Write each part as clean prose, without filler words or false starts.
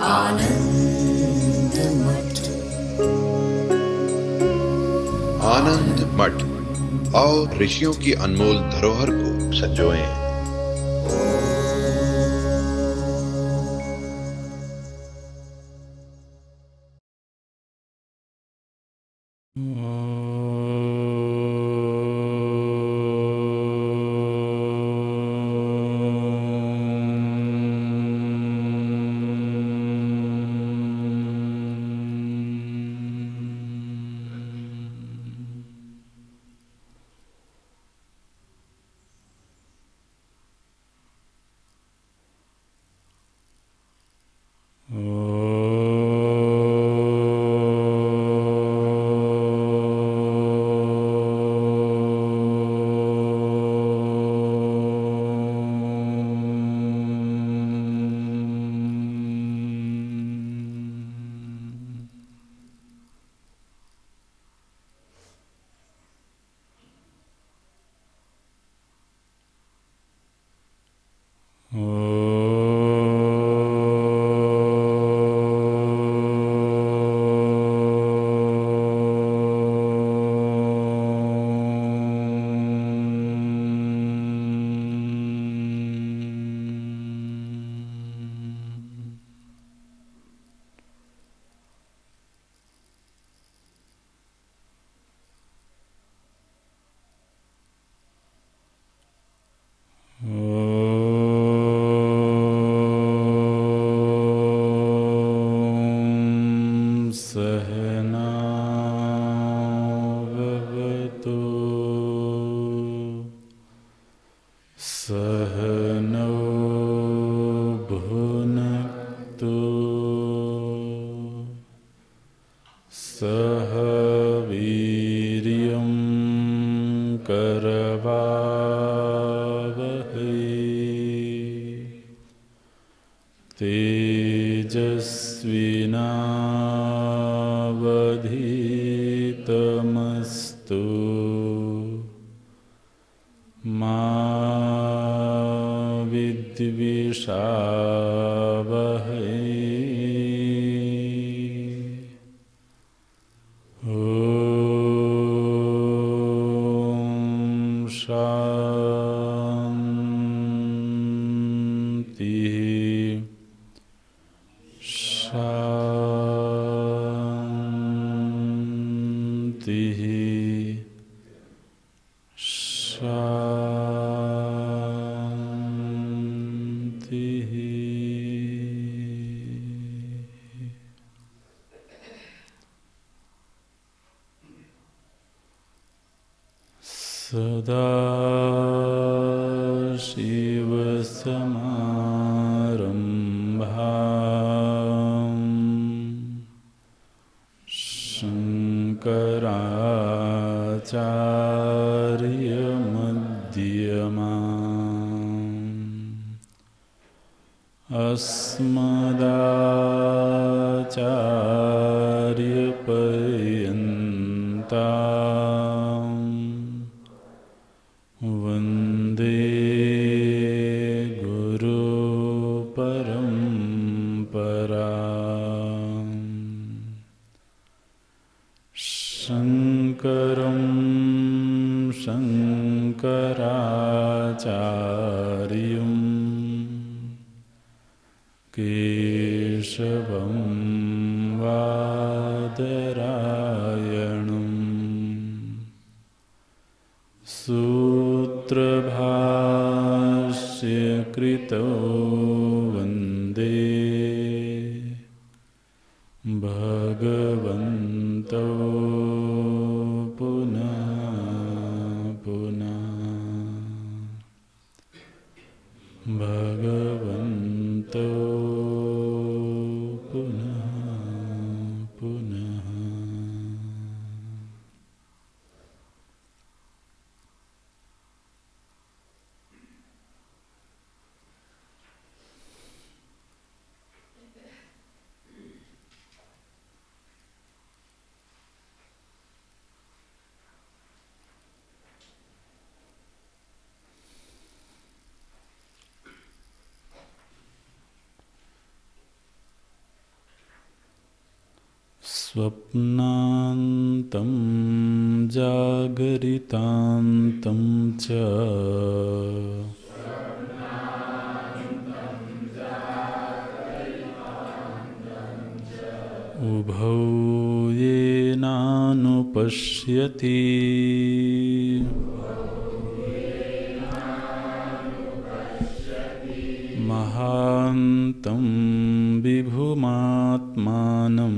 आनंद मठ। आनंद मठ और ऋषियों की अनमोल धरोहर को संजोएं। तेजस्विनावधीतमस्तु मा विद्विषावहै। ॐ शान्ति शान्ति शान्ति। सदाशिवसमारम्भाम् शङ्कराचार्यमध्यमाम् अस्मदाचार्यपर्यन्ताम् वन्दे गुरुपरम्पराम्। शङ्करं शङ्कराचार्यं केशवं बादरायणम् सूत्रभाष्यकृतो वन्दे भगवन्तौ पुनः पुनः। भगवन्तौ पुनः पुनः। स्वप्नान्तं जागरितान्तं च उभौ येनानुपश्यति महान्तं विभुमात्मानं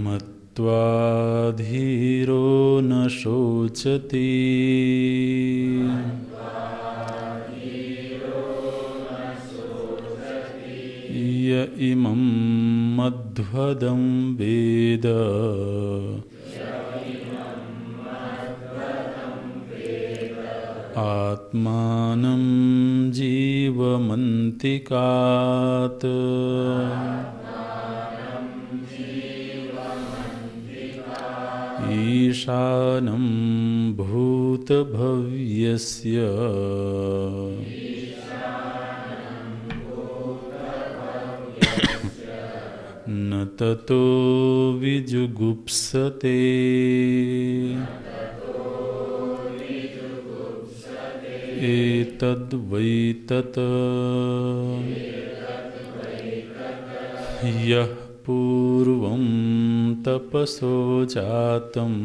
मत्वा धीरो न शोचति य इमं मध्वदं वेद आत्मानं जीवमन्तिकात् ईशानं भूतभव्यस्य न ततो विजुगुप्सते एतद्वै तत् यः पूर्वं तपसो जातम्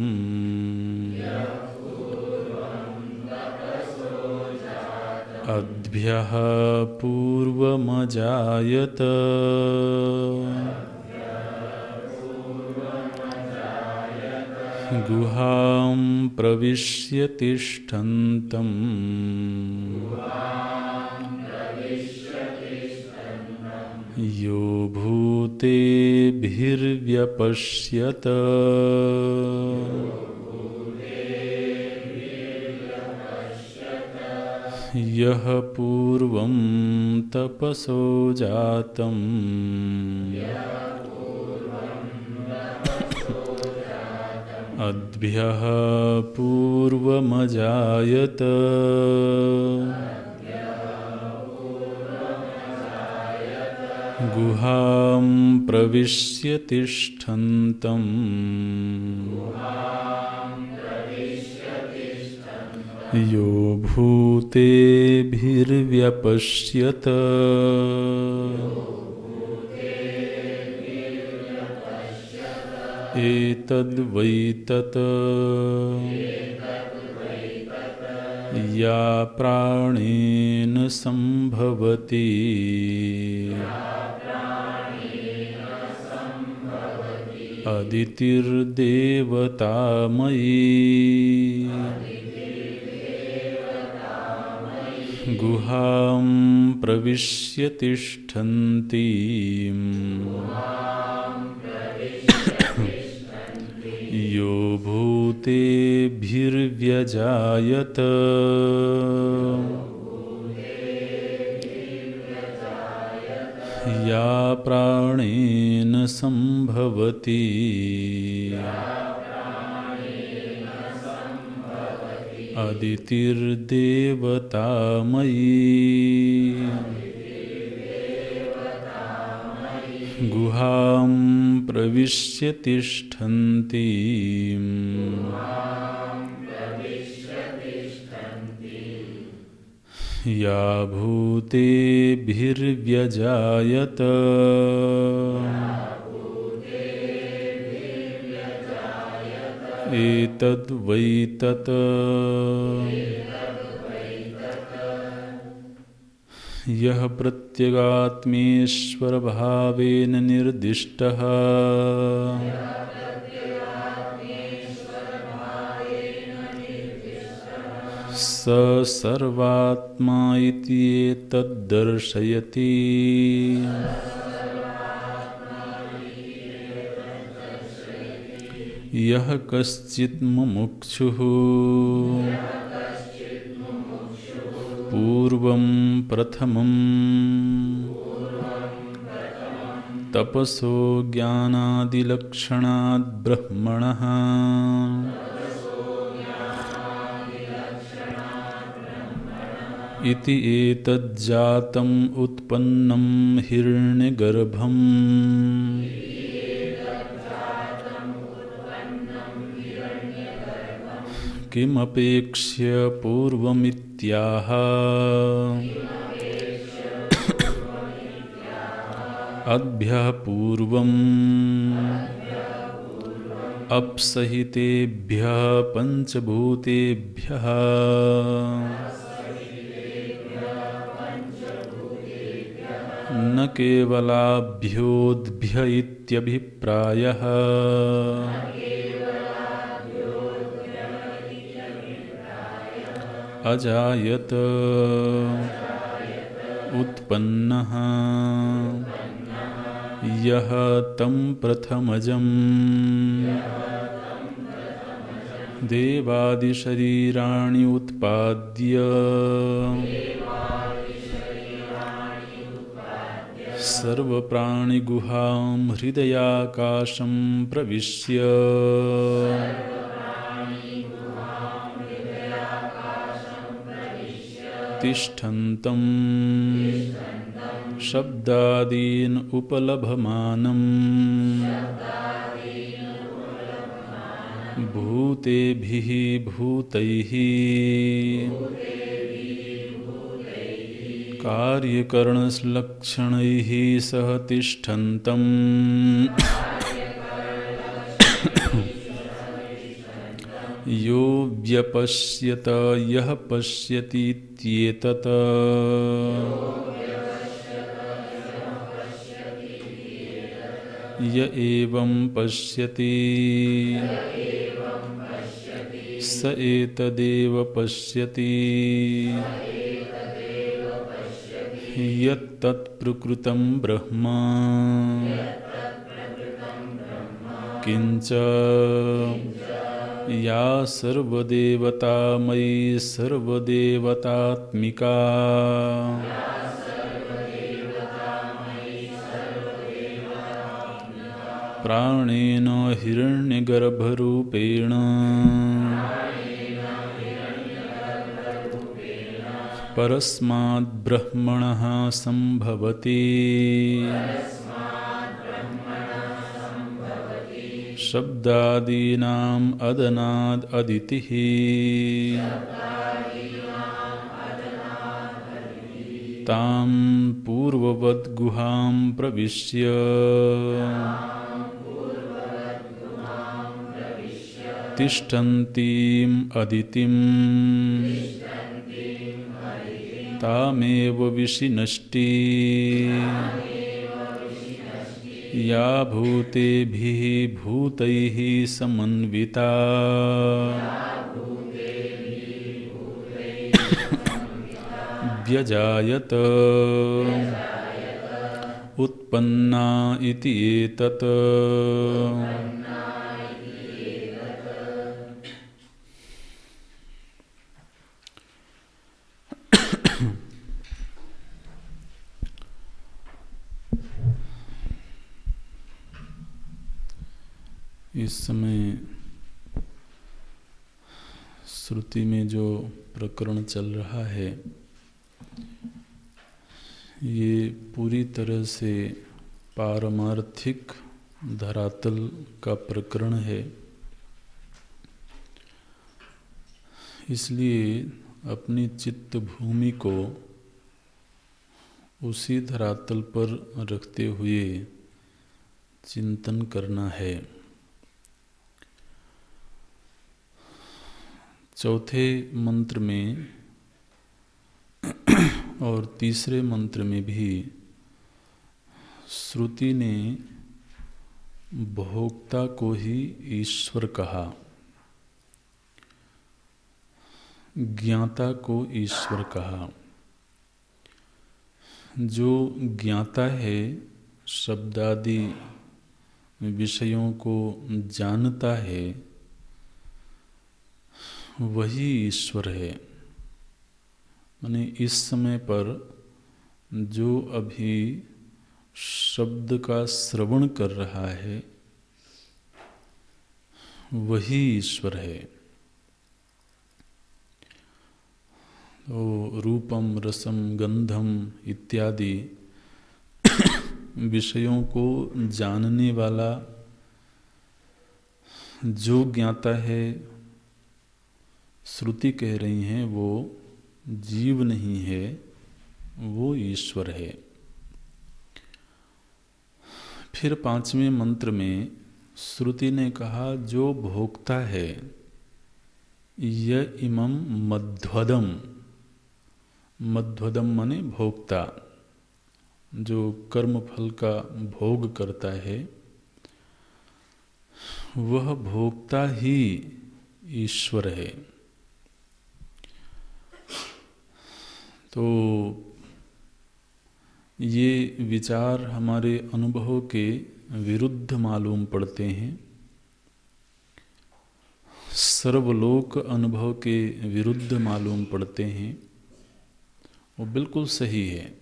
अद्भ्यः पूर्वमजायत गुहां प्रविश्य तिष्ठन्तम् यो भूतेभिर्व्यपश्यत यः पूर्वं तपसो जातम् अद्भ्यः पूर्वमजायत गुहां प्रविश्य तिष्ठन्तम् यो भूतेभिर्व्यपश्यत एतद्वै तत् या प्राणेन सम्भवति अदितिर्देवतामयी गुहां प्रविश्य तिष्ठन्ति यो भूतेभिर्व्यजायत या प्राणेन सम्भवति अदितिर्देवतामयी गुहां प्रविश्य तिष्ठन्ति या भूतेभिर्व्यजायत एतद्वै तत् यः प्रत्यगात्मेश्वरभावेन निर्दिष्टः स सर्वात्मा इति एतद्दर्शयति यः कश्चित् मुमुक्षुः पूर्वं प्रथमं तपसो ज्ञानादिलक्षणाद् ब्रह्मणः इति एतज्जातम् उत्पन्नं हिरण्यगर्भम् किमपेक्ष्य पूर्वमित्याह अद्भ्यः पूर्वम् अप्सहितेभ्यः पञ्चभूतेभ्यः न केवलाभ्योऽद्भ्य इत्यभिप्रायः अजायत उत्पन्नः यः तं प्रथमजं देवादिशरीराणि उत्पाद्य सर्वप्राणिगुहां हृदयाकाशं प्रविश्य तिष्ठन्तम् शब्दादीन् उपलभमानम् भूतेभिः भूतैः कार्यकरणलक्षणैः सह तिष्ठन्तम् यो व्यपश्यत यः पश्यतीत्येतत् य एवं पश्यति स एतदेव पश्यति यत्तत्प्रकृतं ब्रह्म किंच या सर्वदेवतामयी सर्वदेवतात्मिका प्राणेन हिरण्यगर्भरूपेण परस्माद् ब्रह्मणः सम्भवति शब्दादीनाम् अदनाद् अदितिः तां पूर्ववद् गुहां प्रविश्य तिष्ठन्तीम् अदितिम् तामेव विशिनष्टि या भूतेभिः भूतैः समन्विता व्यजायत उत्पन्ना इति एतत् इस समय श्रुति में जो प्रकरण चल रहा है ये पूरी तरह से पारमार्थिक धरातल का प्रकरण है, इसलिए अपनी चित्त भूमि को उसी धरातल पर रखते हुए चिंतन करना है। चौथे मंत्र में और तीसरे मंत्र में भी श्रुति ने भोक्ता को ही ईश्वर कहा, ज्ञाता को ईश्वर कहा। जो ज्ञाता है, शब्दादि विषयों को जानता है, वही ईश्वर है। माने इस समय पर जो अभी शब्द का श्रवण कर रहा है वही ईश्वर है। तो रूपम रसम गंधम इत्यादि विषयों को जानने वाला जो ज्ञाता है, श्रुति कह रही हैं वो जीव नहीं है, वो ईश्वर है। फिर 5वें मंत्र में श्रुति ने कहा जो भोक्ता है य इमं मध्वदम, मध्वदम माने भोक्ता, जो कर्म फल का भोग करता है वह भोक्ता ही ईश्वर है। तो ये विचार हमारे अनुभव के विरुद्ध मालूम पड़ते हैं, सर्वलोक अनुभव के विरुद्ध मालूम पड़ते हैं। वो बिल्कुल सही है।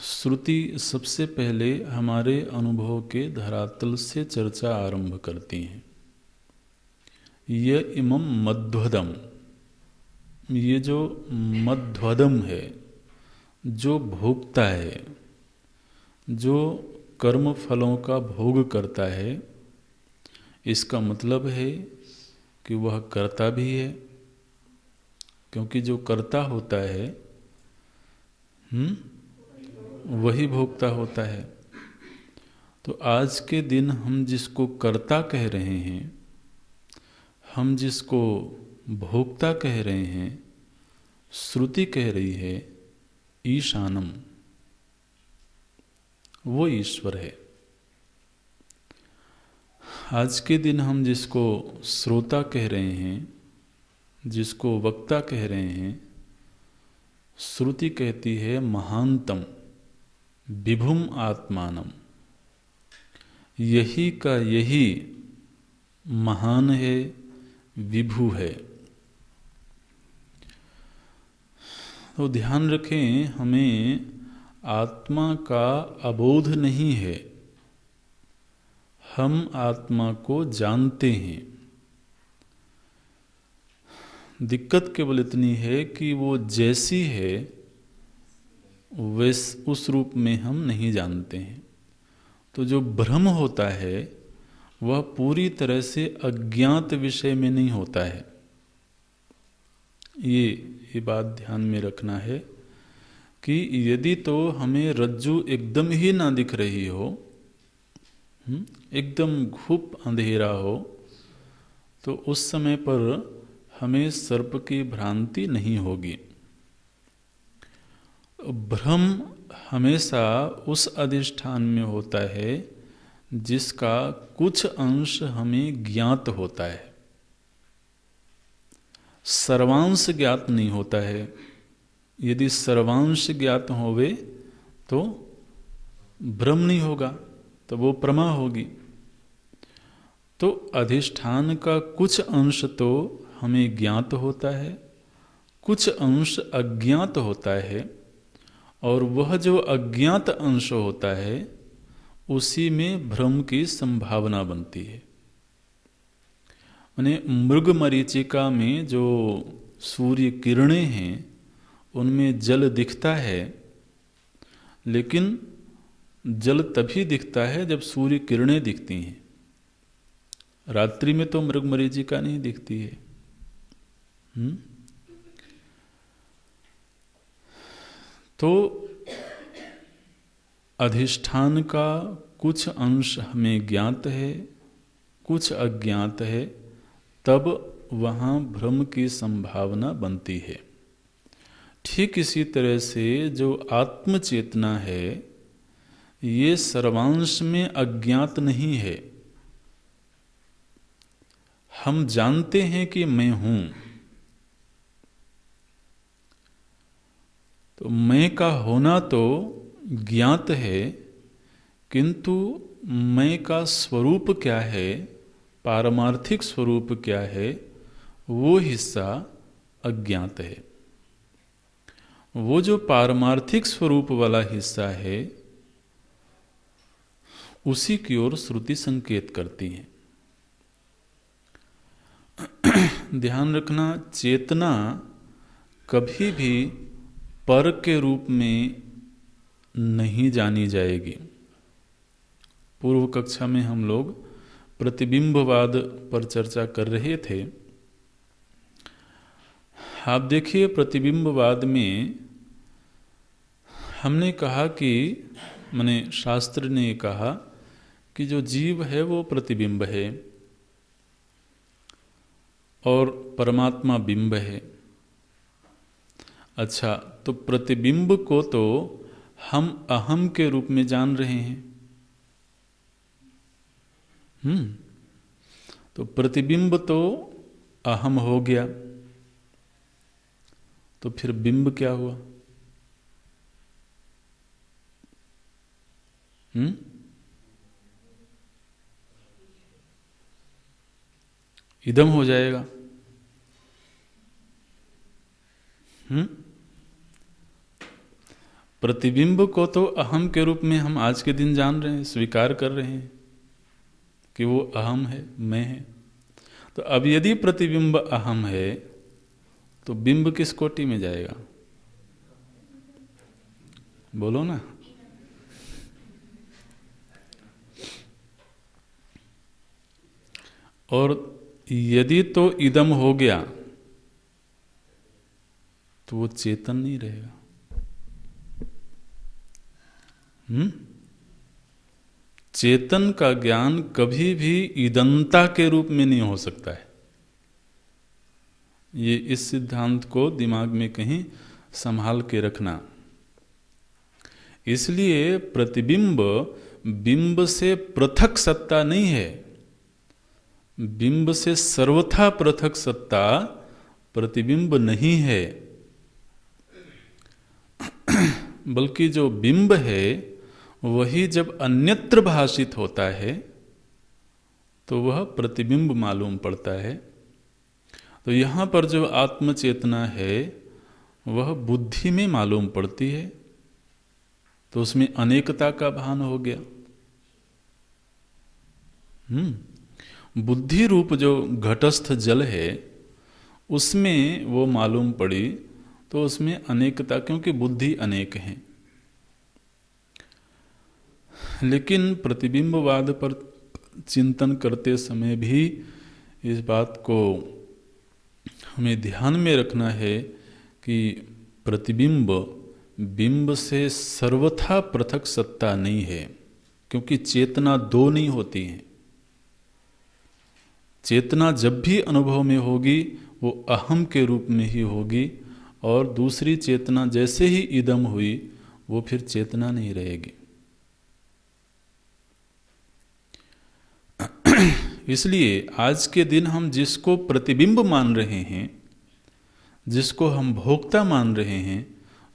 श्रुति सबसे पहले हमारे अनुभव के धरातल से चर्चा आरंभ करती है। यह इमं मध्वदम, ये जो मध्वदम है, जो भोगता है, जो कर्म फलों का भोग करता है, इसका मतलब है कि वह कर्ता भी है, क्योंकि जो कर्ता होता है वही भोक्ता होता है। तो आज के दिन हम जिसको कर्ता कह रहे हैं, हम जिसको भोक्ता कह रहे हैं, श्रुति कह रही है ईशानम, वो ईश्वर है। आज के दिन हम जिसको श्रोता कह रहे हैं, जिसको वक्ता कह रहे हैं, श्रुति कहती है महानतम विभुम आत्मानम, यही का यही महान है, विभु है। तो ध्यान रखें, हमें आत्मा का अबोध नहीं है, हम आत्मा को जानते हैं। दिक्कत केवल इतनी है कि वो जैसी है वैस उस रूप में हम नहीं जानते हैं। तो जो भ्रम होता है वह पूरी तरह से अज्ञात विषय में नहीं होता है। ये बात ध्यान में रखना है कि यदि तो हमें रज्जु एकदम ही ना दिख रही हो, एकदम घुप अंधेरा हो, तो उस समय पर हमें सर्प की भ्रांति नहीं होगी। भ्रम हमेशा उस अधिष्ठान में होता है जिसका कुछ अंश हमें ज्ञात होता है, सर्वांश ज्ञात नहीं होता है। यदि सर्वांश ज्ञात होवे तो भ्रम नहीं होगा, तो वो प्रमा होगी। तो अधिष्ठान का कुछ अंश तो हमें ज्ञात होता है, कुछ अंश अज्ञात होता है, और वह जो अज्ञात अंश होता है उसी में भ्रम की संभावना बनती है। माने मृग मरीचिका में जो सूर्य किरणें हैं उनमें जल दिखता है, लेकिन जल तभी दिखता है जब सूर्य किरणें दिखती हैं। रात्रि में तो मृग मरीचिका नहीं दिखती है। तो अधिष्ठान का कुछ अंश हमें ज्ञात है, कुछ अज्ञात है, तब वहाँ भ्रम की संभावना बनती है। ठीक इसी तरह से जो आत्मचेतना है ये सर्वांश में अज्ञात नहीं है। हम जानते हैं कि मैं हूँ, तो मैं का होना तो ज्ञात है, किंतु मैं का स्वरूप क्या है, पारमार्थिक स्वरूप क्या है, वो हिस्सा अज्ञात है। वो जो पारमार्थिक स्वरूप वाला हिस्सा है उसी की ओर श्रुति संकेत करती है। ध्यान रखना, चेतना कभी भी पर के रूप में नहीं जानी जाएगी। पूर्व कक्षा में हम लोग प्रतिबिंबवाद पर चर्चा कर रहे थे। आप देखिए, प्रतिबिंबवाद में हमने कहा कि माने शास्त्र ने कहा कि जो जीव है वो प्रतिबिंब है और परमात्मा बिंब है। अच्छा, तो प्रतिबिंब को तो हम अहम के रूप में जान रहे हैं। तो प्रतिबिंब तो अहम हो गया, तो फिर बिंब क्या हुआ? इदम हो जाएगा। प्रतिबिंब को तो अहम के रूप में हम आज के दिन जान रहे हैं, स्वीकार कर रहे हैं कि वो अहम है, मैं है। तो अब यदि प्रतिबिंब अहम है तो बिंब किस कोटि में जाएगा? बोलो ना। और यदि तो इदम हो गया तो वो चेतन नहीं रहेगा। चेतन का ज्ञान कभी भी इदंता के रूप में नहीं हो सकता है। ये इस सिद्धांत को दिमाग में कहीं संभाल के रखना। इसलिए प्रतिबिंब बिंब से पृथक सत्ता नहीं है। बिंब से सर्वथा पृथक सत्ता प्रतिबिंब नहीं है, बल्कि जो बिंब है वही जब अन्यत्र भाषित होता है तो वह प्रतिबिंब मालूम पड़ता है। तो यहाँ पर जो आत्मचेतना है वह बुद्धि में मालूम पड़ती है, तो उसमें अनेकता का भान हो गया। बुद्धि रूप जो घटस्थ जल है उसमें वो मालूम पड़ी, तो उसमें अनेकता, क्योंकि बुद्धि अनेक है। लेकिन प्रतिबिंबवाद पर चिंतन करते समय भी इस बात को हमें ध्यान में रखना है कि प्रतिबिंब बिंब से सर्वथा पृथक सत्ता नहीं है, क्योंकि चेतना दो नहीं होती है। चेतना जब भी अनुभव में होगी वो अहम के रूप में ही होगी, और दूसरी चेतना जैसे ही इदम हुई वो फिर चेतना नहीं रहेगी। इसलिए आज के दिन हम जिसको प्रतिबिंब मान रहे हैं, जिसको हम भोक्ता मान रहे हैं,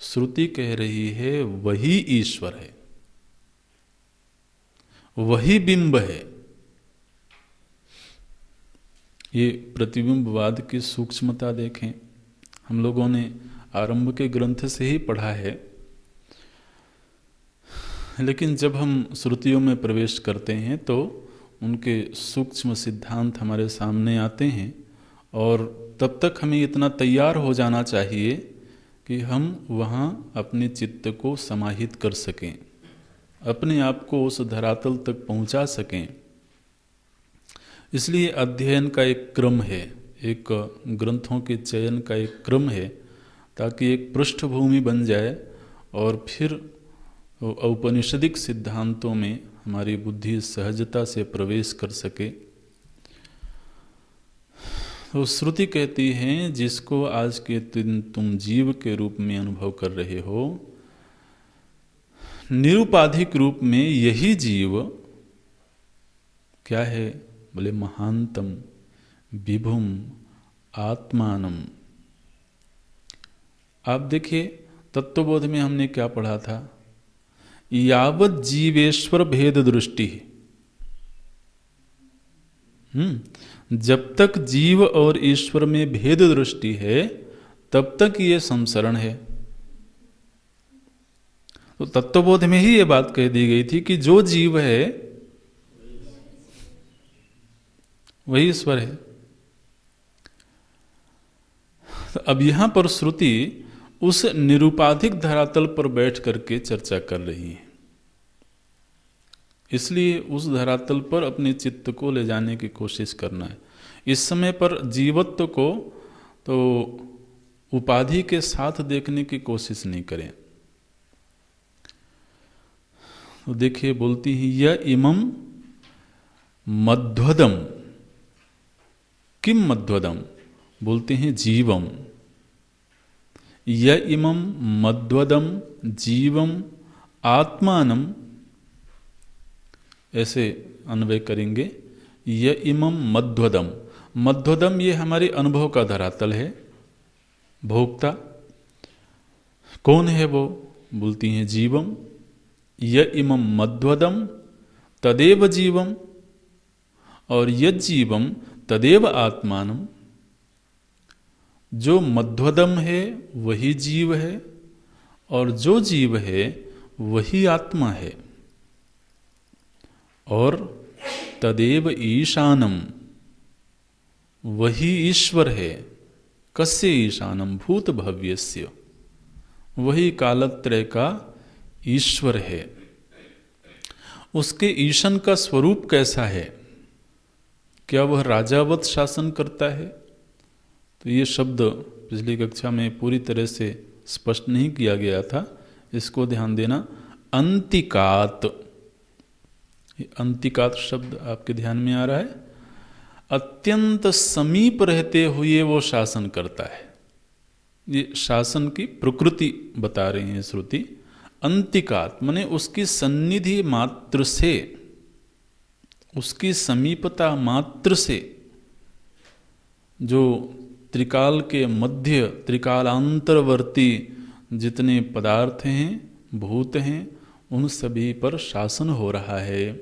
श्रुति कह रही है वही ईश्वर है, वही बिंब है। ये प्रतिबिंबवाद की सूक्ष्मता देखें। हम लोगों ने आरंभ के ग्रंथ से ही पढ़ा है, लेकिन जब हम श्रुतियों में प्रवेश करते हैं तो उनके सूक्ष्म सिद्धांत हमारे सामने आते हैं, और तब तक हमें इतना तैयार हो जाना चाहिए कि हम वहाँ अपने चित्त को समाहित कर सकें, अपने आप को उस धरातल तक पहुँचा सकें। इसलिए अध्ययन का एक क्रम है, एक ग्रंथों के चयन का एक क्रम है, ताकि एक पृष्ठभूमि बन जाए और फिर औपनिषदिक सिद्धांतों में हमारी बुद्धि सहजता से प्रवेश कर सके। तो श्रुति कहती है जिसको आज के दिन तुम जीव के रूप में अनुभव कर रहे हो, निरुपाधिक रूप में यही जीव क्या है? बोले महांतम विभुम आत्मानम। आप देखिए तत्वबोध में हमने क्या पढ़ा था? यावत जीवेश्वर भेद दृष्टि। जब तक जीव और ईश्वर में भेद दृष्टि है तब तक ये संसरण है। तो तत्वबोध में ही ये बात कह दी गई थी कि जो जीव है वही ईश्वर है। अब यहाँ पर श्रुति उस निरुपाधिक धरातल पर बैठ करके चर्चा कर रही है, इसलिए उस धरातल पर अपने चित्त को ले जाने की कोशिश करना है। इस समय पर जीवत्व को तो उपाधि के साथ देखने की कोशिश नहीं करें। तो देखिए बोलती है य इमं मध्वदम, किम मध्वदम, बोलते हैं जीवम। य इमं मध्वदम जीवम आत्मानम, ऐसे अन्वय करेंगे। य इमं मध्वदम, मध्वदम ये हमारे अनुभव का धरातल है, भोक्ता। कौन है वो? बोलती हैं जीवम। य इमं मध्वदम तदेव जीवम, और यद जीवम तदेव आत्मानम। जो मध्वदम है वही जीव है, और जो जीव है वही आत्मा है। और तदेव ईशानम, वही ईश्वर है। कस्य ईशानम? भूत भव्यस्य, वही कालत्रय का ईश्वर है। उसके ईशन का स्वरूप कैसा है? क्या वह राजावत शासन करता है? तो ये शब्द पिछली कक्षा में पूरी तरह से स्पष्ट नहीं किया गया था, इसको ध्यान देना। अंतिकात, अंतिकात शब्द आपके ध्यान में आ रहा है। अत्यंत समीप रहते हुए वो शासन करता है। ये शासन की प्रकृति बता रही है श्रुति। अंतिकात माने उसकी सन्निधि मात्र से, उसकी समीपता मात्र से जो त्रिकाल के मध्य, त्रिकालांतरवर्ती जितने पदार्थ हैं, भूत हैं, उन सभी पर शासन हो रहा है।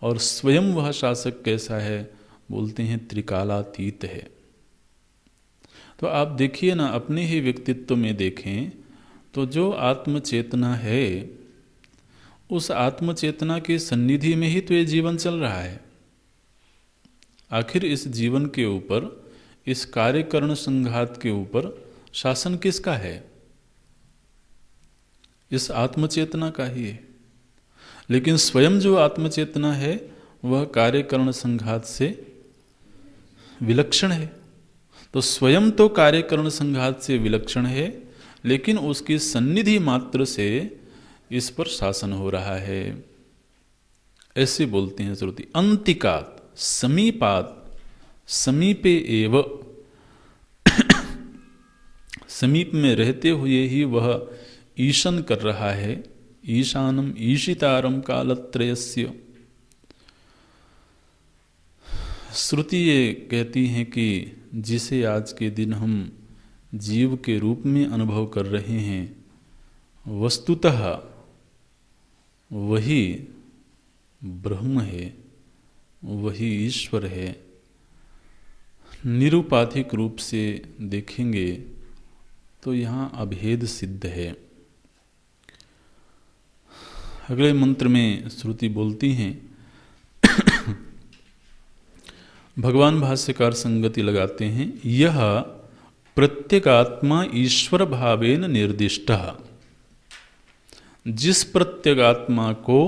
और स्वयं वह शासक कैसा है? बोलते हैं त्रिकालातीत है। तो आप देखिए ना, अपने ही व्यक्तित्व में देखें तो जो आत्मचेतना है, उस आत्मचेतना की सन्निधि में ही तो ये जीवन चल रहा है। आखिर इस जीवन के ऊपर, इस कार्यकरण संघात के ऊपर शासन किसका है? इस आत्मचेतना का ही है। लेकिन स्वयं जो आत्मचेतना है वह कार्यकरण संघात से विलक्षण है। तो स्वयं तो कार्यकरण संघात से विलक्षण है, लेकिन उसकी सन्निधि मात्र से इस पर शासन हो रहा है। ऐसे बोलते हैं श्रुति। अंतिकात, समीपात, समीपे एव, समीप में रहते हुए ही वह ईशन कर रहा है। ईशानम ईशितारम कालत्रयस्य। श्रुति ये कहती हैं कि जिसे आज के दिन हम जीव के रूप में अनुभव कर रहे हैं, वस्तुतः वही ब्रह्म है, वही ईश्वर है। निरुपाधिक रूप से देखेंगे तो यहाँ अभेद सिद्ध है। अगले मंत्र में श्रुति बोलती हैं, भगवान भाष्यकार संगति लगाते हैं, यह प्रत्यगात्मा ईश्वर भावेन निर्दिष्टः। जिस प्रत्यगात्मा को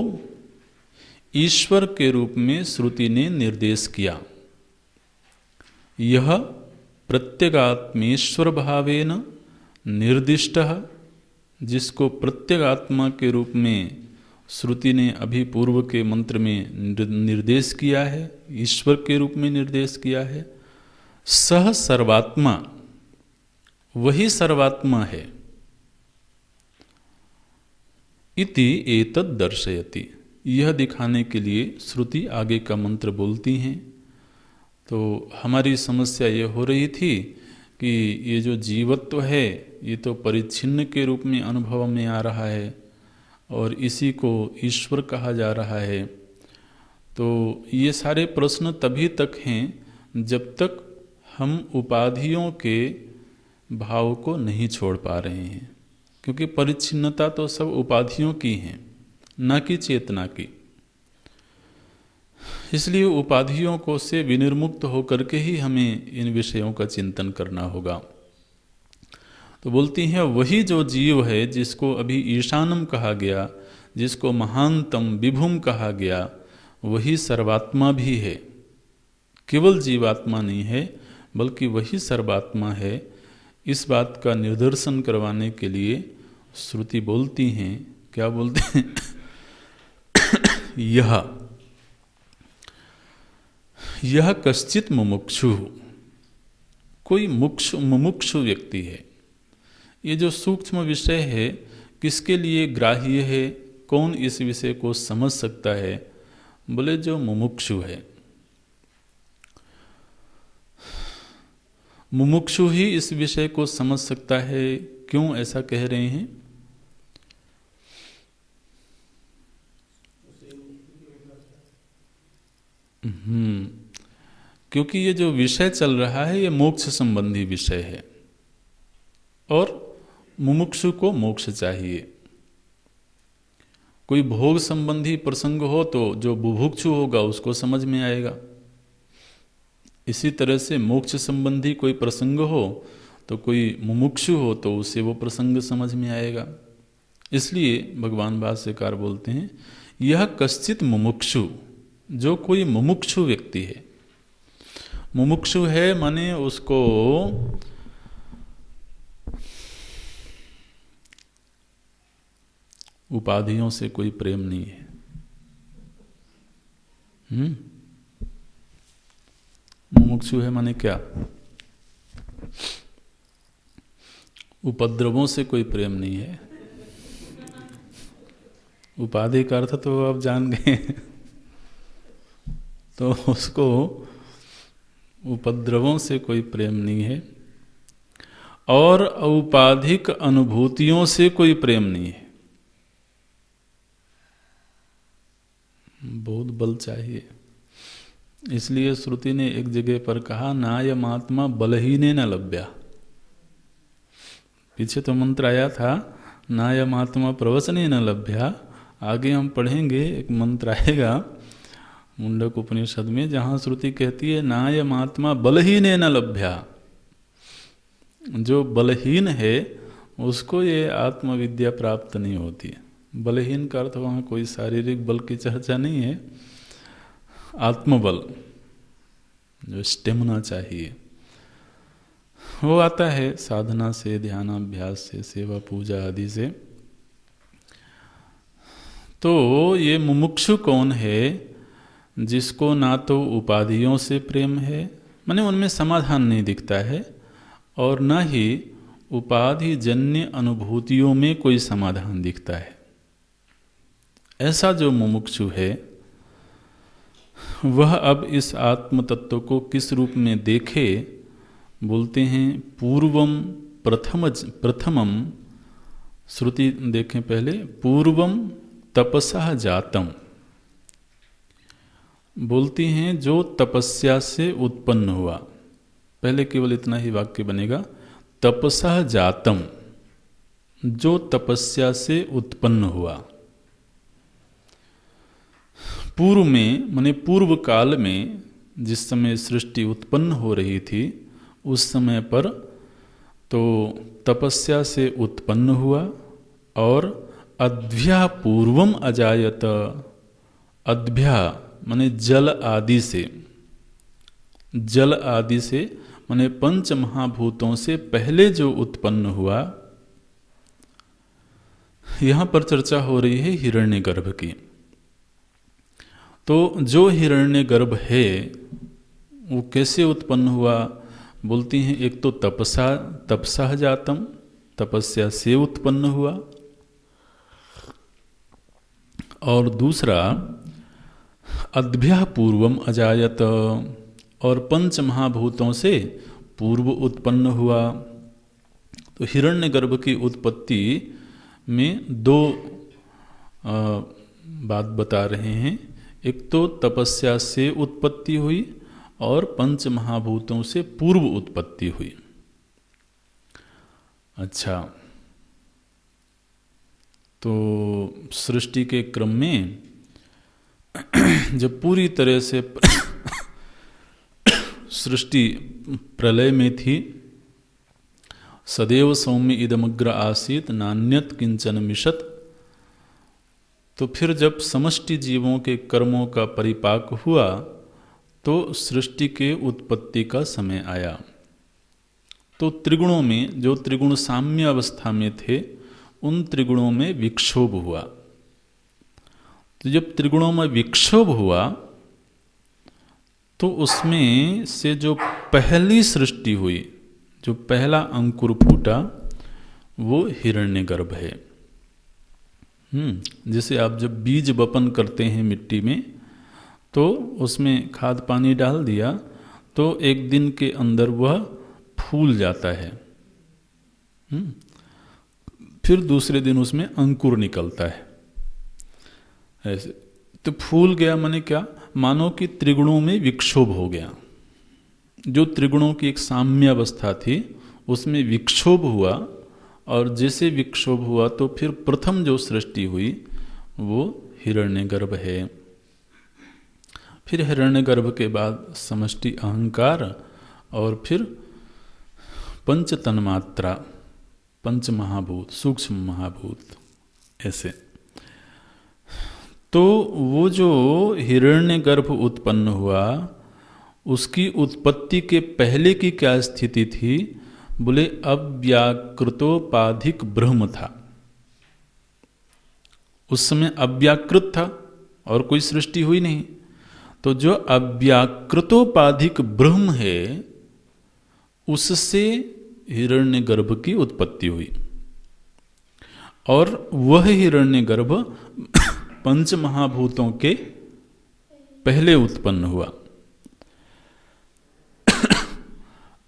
ईश्वर के रूप में श्रुति ने निर्देश किया, यह प्रत्यगात्मेश्वर भावेन निर्दिष्टः, जिसको प्रत्यगात्मा के रूप में श्रुति ने अभी पूर्व के मंत्र में निर्देश किया है, ईश्वर के रूप में निर्देश किया है। सह सर्वात्मा, वही सर्वात्मा है। इति एतद् दर्शयति, यह दिखाने के लिए श्रुति आगे का मंत्र बोलती हैं। तो हमारी समस्या ये हो रही थी कि ये जो जीवत्व है ये तो परिच्छिन्न के रूप में अनुभव में आ रहा है और इसी को ईश्वर कहा जा रहा है। तो ये सारे प्रश्न तभी तक हैं जब तक हम उपाधियों के भाव को नहीं छोड़ पा रहे हैं, क्योंकि परिच्छिन्नता तो सब उपाधियों की है, न कि चेतना की। इसलिए उपाधियों को से विनिर्मुक्त होकर के ही हमें इन विषयों का चिंतन करना होगा। तो बोलती हैं वही जो जीव है जिसको अभी ईशानम कहा गया, जिसको महानतम विभुम कहा गया, वही सर्वात्मा भी है। केवल जीवात्मा नहीं है बल्कि वही सर्वात्मा है। इस बात का निदर्शन करवाने के लिए श्रुति बोलती हैं, क्या बोलते हैं? यह कश्चित मुमुक्षु, कोई मुमुक्षु व्यक्ति है। ये जो सूक्ष्म विषय है किसके लिए ग्राह्य है, कौन इस विषय को समझ सकता है? बोले जो मुमुक्षु है। मुमुक्षु ही इस विषय को समझ सकता है। क्यों ऐसा कह रहे हैं? क्योंकि ये जो विषय चल रहा है ये मोक्ष संबंधी विषय है और मुमुक्षु को मोक्ष चाहिए। कोई भोग संबंधी प्रसंग हो तो जो बुभुक्षु होगा उसको समझ में आएगा। इसी तरह से मोक्ष संबंधी कोई प्रसंग हो तो कोई मुमुक्षु हो तो उसे वो प्रसंग समझ में आएगा। इसलिए भगवान भाष्यकार बोलते हैं यह कश्चित मुमुक्षु, जो कोई मुमुक्षु व्यक्ति है। मुमुक्षु है माने उसको उपाधियों से कोई प्रेम नहीं है। मुमुक्षु है माने क्या? उपद्रवों से कोई प्रेम नहीं है। उपाधि का अर्थ तो आप जान गए। तो उसको उपद्रवों से कोई प्रेम नहीं है और औपाधिक अनुभूतियों से कोई प्रेम नहीं है। बहुत बल चाहिए। इसलिए श्रुति ने एक जगह पर कहा नायमात्मा बलहीने न लभ्या। पीछे तो मंत्र आया था नायमात्मा प्रवचने न लभ्या। आगे हम पढ़ेंगे एक मंत्र आएगा मुंडक उपनिषद में जहाँ श्रुति कहती है नायमात्मा बलहीने न लभ्या। जो बलहीन है उसको ये आत्मविद्या प्राप्त नहीं होती है। बलहीन का अर्थ वहाँ कोई शारीरिक बल की चर्चा नहीं है, आत्मबल जो स्टेमिना चाहिए वो आता है साधना से, ध्यानाभ्यास से, सेवा पूजा आदि से। तो ये मुमुक्षु कौन है? जिसको ना तो उपाधियों से प्रेम है, माने उनमें समाधान नहीं दिखता है, और न ही उपाधि जन्य अनुभूतियों में कोई समाधान दिखता है। ऐसा जो मुमुक्षु है वह अब इस आत्म तत्व को किस रूप में देखे? बोलते हैं पूर्वम प्रथमम, श्रुति देखें पहले, पूर्वम तपसा जातम। बोलती हैं जो तपस्या से उत्पन्न हुआ। पहले केवल इतना ही वाक्य बनेगा, तपसा जातम, जो तपस्या से उत्पन्न हुआ। पूर्व में माने पूर्व काल में जिस समय सृष्टि उत्पन्न हो रही थी उस समय पर तो तपस्या से उत्पन्न हुआ और अद्भ्या पूर्वम अजायत। अद्भ्या माने जल आदि से, जल आदि से माने पंच महाभूतों से पहले जो उत्पन्न हुआ। यहां पर चर्चा हो रही है हिरण्यगर्भ की। तो जो हिरण्यगर्भ है वो कैसे उत्पन्न हुआ? बोलती हैं एक तो तपसा जातम, तपस्या से उत्पन्न हुआ, और दूसरा अद्भ्या पूर्वम अजायत, और पंच महाभूतों से पूर्व उत्पन्न हुआ। तो हिरण्यगर्भ की उत्पत्ति में दो बात बता रहे हैं। एक तो तपस्या से उत्पत्ति हुई और पंच महाभूतों से पूर्व उत्पत्ति हुई। अच्छा, तो सृष्टि के क्रम में जब पूरी तरह से सृष्टि प्रलय में थी, सदैव सौम्य इदमग्र आसीत नान्यत किंचन मिशत, तो फिर जब समष्टि जीवों के कर्मों का परिपाक हुआ तो सृष्टि के उत्पत्ति का समय आया। तो त्रिगुणों में जो त्रिगुण साम्य अवस्था में थे उन त्रिगुणों में विक्षोभ हुआ। तो जब त्रिगुणों में विक्षोभ हुआ तो उसमें से जो पहली सृष्टि हुई, जो पहला अंकुर फूटा, वो हिरण्यगर्भ है। जैसे आप जब बीज वपन करते हैं मिट्टी में तो उसमें खाद पानी डाल दिया तो एक दिन के अंदर वह फूल जाता है, फिर दूसरे दिन उसमें अंकुर निकलता है। ऐसे तो फूल गया माने क्या, मानो कि त्रिगुणों में विक्षोभ हो गया। जो त्रिगुणों की एक साम्य अवस्था थी उसमें विक्षोभ हुआ, और जैसे विक्षोभ हुआ तो फिर प्रथम जो सृष्टि हुई वो हिरण्यगर्भ है। फिर हिरण्यगर्भ के बाद समष्टि अहंकार, और फिर पंच तन्मात्रा, पंच महाभूत, सूक्ष्म महाभूत, ऐसे। तो वो जो हिरण्यगर्भ उत्पन्न हुआ उसकी उत्पत्ति के पहले की क्या स्थिति थी, बोले अव्याकृतोपाधिक ब्रह्म था। उस समय अव्याकृत था और कोई सृष्टि हुई नहीं। तो जो अव्याकृतोपाधिक ब्रह्म है उससे हिरण्यगर्भ की उत्पत्ति हुई, और वह हिरण्यगर्भ पंच महाभूतों के पहले उत्पन्न हुआ।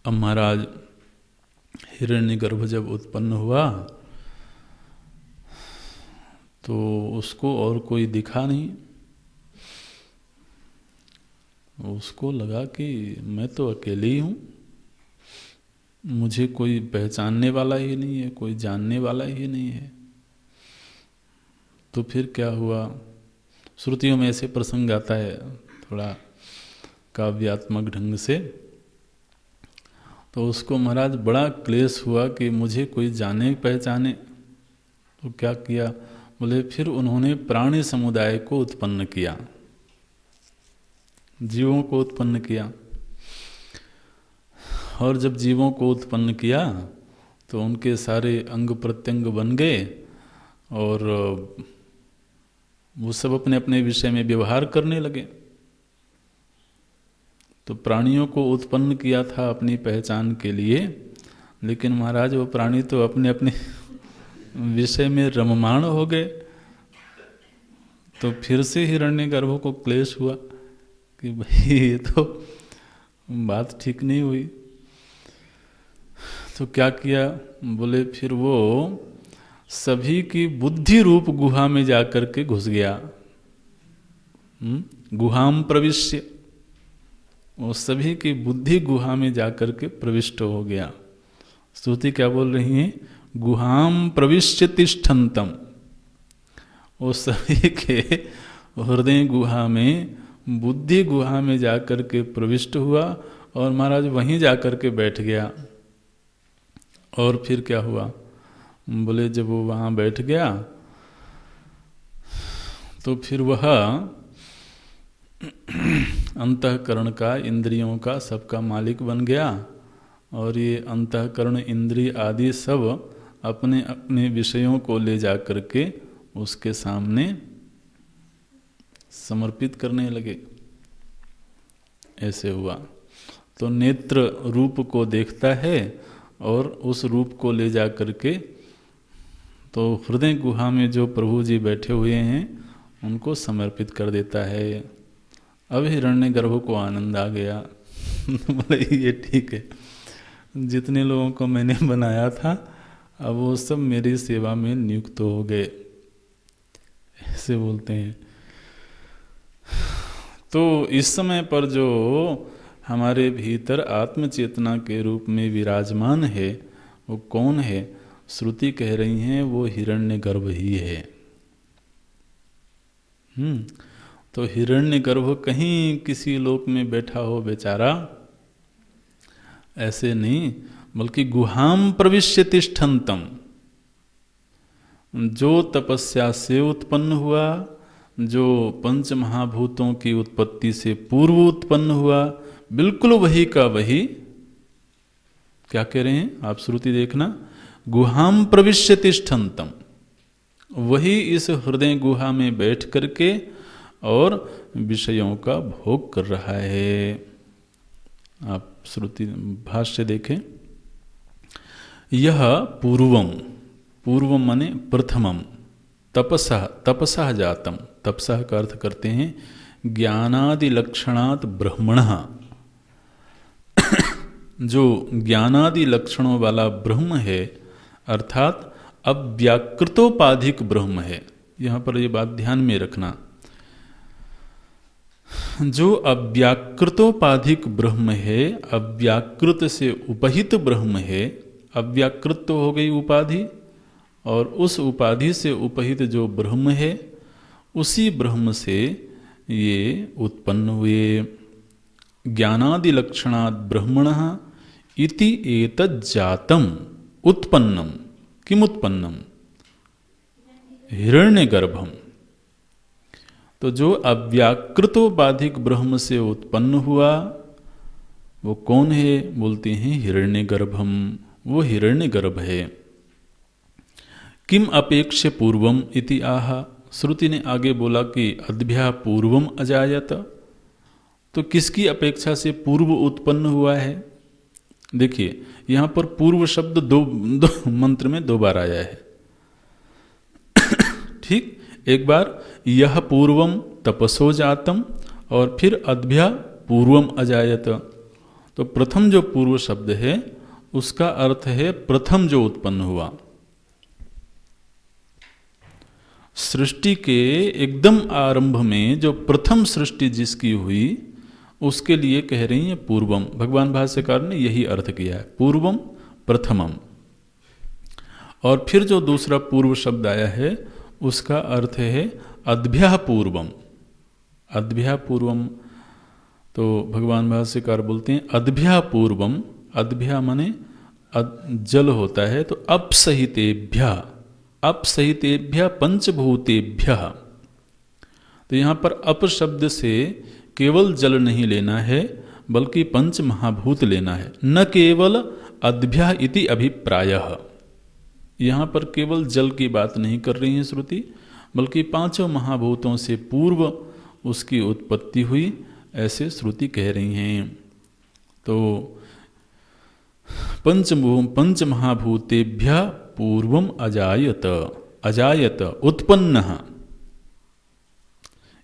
अब महाराज हिरण्यगर्भ जब उत्पन्न हुआ तो उसको और कोई दिखा नहीं। उसको लगा कि मैं तो अकेले ही हूँ, मुझे कोई पहचानने वाला ही नहीं है, कोई जानने वाला ही नहीं है। तो फिर क्या हुआ, श्रुतियों में ऐसे प्रसंग आता है थोड़ा काव्यात्मक ढंग से। तो उसको महाराज बड़ा क्लेश हुआ कि मुझे कोई जाने पहचाने। तो क्या किया, बोले फिर उन्होंने प्राणी समुदाय को उत्पन्न किया, जीवों को उत्पन्न किया। और जब जीवों को उत्पन्न किया तो उनके सारे अंग प्रत्यंग बन गए, और वो सब अपने अपने विषय में व्यवहार करने लगे। तो प्राणियों को उत्पन्न किया था अपनी पहचान के लिए, लेकिन महाराज वो प्राणी तो अपने अपने विषय में रममाण हो गए। तो फिर से हिरण्यगर्भ को क्लेश हुआ कि भाई ये तो बात ठीक नहीं हुई। तो क्या किया, बोले फिर वो सभी की बुद्धि रूप गुहा में जाकर के घुस गया। गुहाम प्रविश्य, वो सभी की बुद्धि गुहा में जाकर के प्रविष्ट हो गया। स्तुति क्या बोल रही है, गुहाम प्रविश्य तिष्ठन्तम। वो सभी के हृदय गुहा में, बुद्धि गुहा में जाकर के प्रविष्ट हुआ, और महाराज वहीं जाकर के बैठ गया। और फिर क्या हुआ, बोले जब वो वहाँ बैठ गया तो फिर वह अंतःकरण का, इंद्रियों का, सबका मालिक बन गया। और ये अंतःकरण, इंद्रिय आदि सब अपने अपने विषयों को ले जा करके उसके सामने समर्पित करने लगे। ऐसे हुआ। तो नेत्र रूप को देखता है और उस रूप को ले जा करके तो हृदय गुहा में जो प्रभु जी बैठे हुए हैं उनको समर्पित कर देता है। अब हिरण्यगर्भ को आनंद आ गया। बोले ये ठीक है, जितने लोगों को मैंने बनाया था अब वो सब मेरी सेवा में नियुक्त हो गए, ऐसे बोलते हैं। तो इस समय पर जो हमारे भीतर आत्मचेतना के रूप में विराजमान है वो कौन है? श्रुति कह रही हैं वो हिरण्यगर्भ ही है। तो हिरण्यगर्भ कहीं किसी लोक में बैठा हो बेचारा, ऐसे नहीं, बल्कि गुहाम प्रविश्य तिष्ठन्तम, जो तपस्या से उत्पन्न हुआ, जो पंच महाभूतों की उत्पत्ति से पूर्व उत्पन्न हुआ, बिल्कुल वही का वही, क्या कह रहे हैं आप श्रुति देखना, गुहाम प्रविश्य तिष्ठन्तम, वही इस हृदय गुहा में बैठ करके और विषयों का भोग कर रहा है। आप श्रुति भाष्य देखें, यह पूर्वम, पूर्वम माने प्रथमम, तपसः, तपसः जातम, तपसः का अर्थ करते हैं ज्ञानादि लक्षणात् ब्रह्मणः, जो ज्ञानादि लक्षणों वाला ब्रह्म है, अर्थात अव्याकृतोपाधिक ब्रह्म है। यहाँ पर ये बात ध्यान में रखना, जो अव्याकृतोपाधिक ब्रह्म है, अव्याकृत से उपहित ब्रह्म है, अव्याकृत तो हो गई उपाधि, और उस उपाधि से उपहित जो ब्रह्म है, उसी ब्रह्म से ये उत्पन्न हुए। ज्ञानादि लक्षणात् ब्रह्मणः इति एतज्जातम उत्पन्नम, किम उत्पन्नम, हिरण्यगर्भम। तो जो अव्याकृतोपाधिक ब्रह्म से उत्पन्न हुआ वो कौन है, बोलते हैं हिरण्यगर्भम, वो हिरण्यगर्भ है। किम अपेक्ष्य पूर्वम इति आह, श्रुति ने आगे बोला कि अद्भ्या पूर्वम अजायत, तो किसकी अपेक्षा से पूर्व उत्पन्न हुआ है। देखिए यहाँ पर पूर्व शब्द दो मंत्र में 2 बार आया है। ठीक, एक बार यह पूर्वम तपसो जातम, और फिर अद्भ्या पूर्वम अजायत। तो प्रथम जो पूर्व शब्द है उसका अर्थ है प्रथम जो उत्पन्न हुआ। सृष्टि के एकदम आरंभ में जो प्रथम सृष्टि जिसकी हुई, उसके लिए कह रही है पूर्वम। भगवान भाष्यकार ने यही अर्थ किया है, पूर्वम प्रथमम। और फिर जो दूसरा पूर्व शब्द आया है उसका अर्थ है अद्भ्या पूर्वम, अद्भ्या पूर्वम। तो भगवान भाष्यकार बोलते हैं अद्भ्या पूर्वम, अद्भ्या माने जल होता है, तो अपसहितेभ्य, अपसहितेभ्य पंचभूतेभ्य। तो यहाँ पर अप शब्द से केवल जल नहीं लेना है, बल्कि पंच महाभूत लेना है, न केवल अद्भ्या इति अभिप्रायः। यहाँ पर केवल जल की बात नहीं कर रही है श्रुति, बल्कि 5 महाभूतों से पूर्व उसकी उत्पत्ति हुई, ऐसे श्रुति कह रही हैं। तो पंच महाभूतेभ्य पूर्वम अजायत, अजायत उत्पन्नः,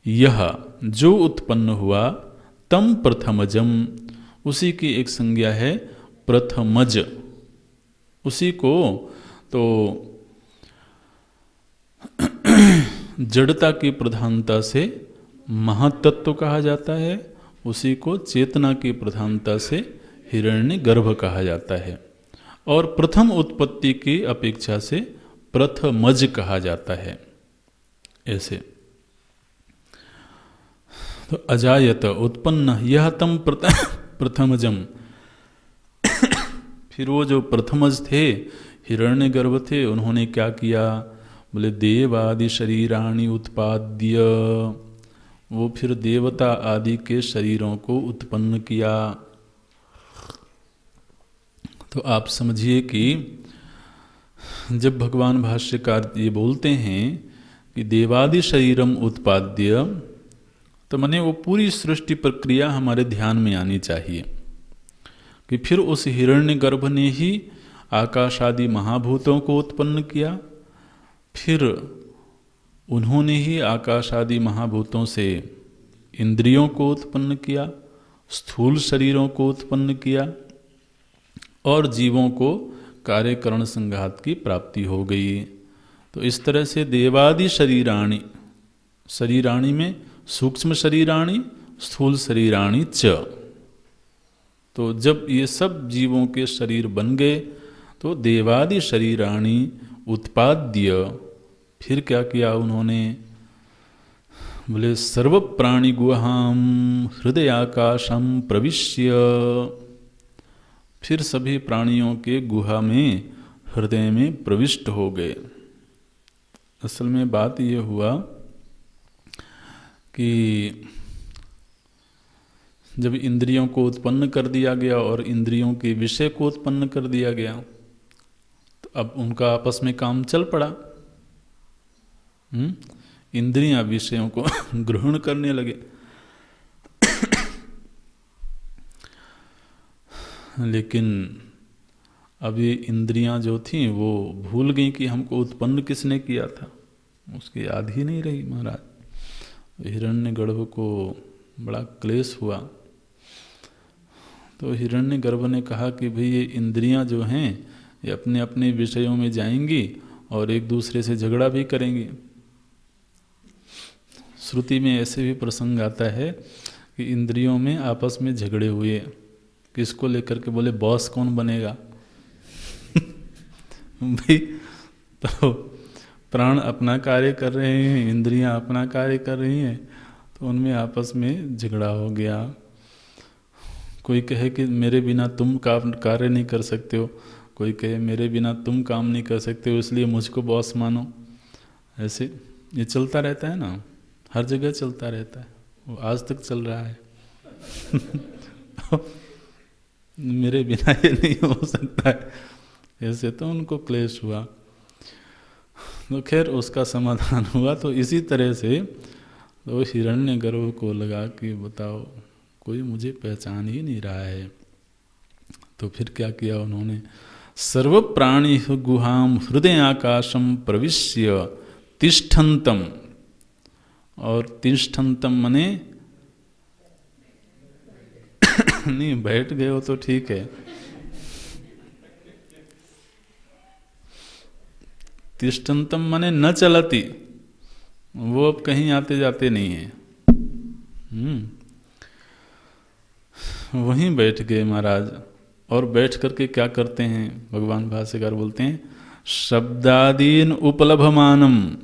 यह जो उत्पन्न हुआ, तम प्रथमजम, उसी की एक संज्ञा है प्रथमज, उसी को तो जड़ता की प्रधानता से महातत्व कहा जाता है, उसी को चेतना की प्रधानता से हिरण्यगर्भ कहा जाता है, और प्रथम उत्पत्ति की अपेक्षा से प्रथमज कहा जाता है। ऐसे तो अजायत उत्पन्न यह तम प्रथमजम। फिर वो जो प्रथमज थे, हिरण्यगर्भ थे, उन्होंने क्या किया, बोले देवादि शरीराणि उत्पाद्य, वो फिर देवता आदि के शरीरों को उत्पन्न किया। तो आप समझिए कि जब भगवान भाष्यकार ये बोलते हैं कि देवादि शरीरम उत्पाद्य, तो माने वो पूरी सृष्टि प्रक्रिया हमारे ध्यान में आनी चाहिए कि फिर उस हिरण्यगर्भ ने ही आकाश आदि महाभूतों को उत्पन्न किया, फिर उन्होंने ही आकाश आदि महाभूतों से इंद्रियों को उत्पन्न किया, स्थूल शरीरों को उत्पन्न किया, और जीवों को कार्यकरण संघात की प्राप्ति हो गई। तो इस तरह से देवादि शरीराणि, शरीराणि में सूक्ष्म शरीराणि, स्थूल शरीराणि च। तो जब ये सब जीवों के शरीर बन गए तो देवादि शरीराणि उत्पाद्य, फिर क्या किया उन्होंने, बोले सर्व प्राणी गुहाम हृदयाकाशम प्रविश्य, फिर सभी प्राणियों के गुहा में हृदय में प्रविष्ट हो गए। असल में बात यह हुआ कि जब इंद्रियों को उत्पन्न कर दिया गया और इंद्रियों के विषय को उत्पन्न कर दिया गया, तो अब उनका आपस में काम चल पड़ा। इंद्रियां विषयों को ग्रहण करने लगे। लेकिन अब ये इंद्रियां जो थीं वो भूल गई कि हमको उत्पन्न किसने किया था, उसकी याद ही नहीं रही। महाराज हिरण्यगर्भ को बड़ा क्लेश हुआ। तो हिरण्यगर्भ ने कहा कि भाई ये इंद्रियां जो हैं ये अपने अपने विषयों में जाएंगी और एक दूसरे से झगड़ा भी करेंगी। श्रुति में ऐसे भी प्रसंग आता है कि इंद्रियों में आपस में झगड़े हुए, किसको लेकर के, बोले बॉस कौन बनेगा। भाई तो प्राण अपना कार्य कर रहे हैं, इंद्रियां अपना कार्य कर रही हैं, तो उनमें आपस में झगड़ा हो गया। कोई कहे कि मेरे बिना तुम काम कार्य नहीं कर सकते हो, कोई कहे मेरे बिना तुम काम नहीं कर सकते हो इसलिए मुझको बॉस मानो। ऐसे ये चलता रहता है ना, हर जगह चलता रहता है, वो आज तक चल रहा है। मेरे बिना ये नहीं हो सकता है, ऐसे तो उनको क्लेश हुआ। तो खैर उसका समाधान हुआ। तो इसी तरह से तो हिरण्यगर्भ को लगा कि बताओ कोई मुझे पहचान ही नहीं रहा है। तो फिर क्या किया उन्होंने, सर्व प्राणी गुहाम हृदय आकाशम प्रविश्य तिष्ठन्तम, और तिष्ठन्तम मने नहीं बैठ गए हो तो ठीक है, तिष्ठन्तम मने न चलती, वो अब कहीं आते जाते नहीं है। वहीं बैठ गए महाराज। और बैठ करके क्या करते हैं, भगवान भाष्यकार बोलते हैं शब्दादीन उपलभमानम,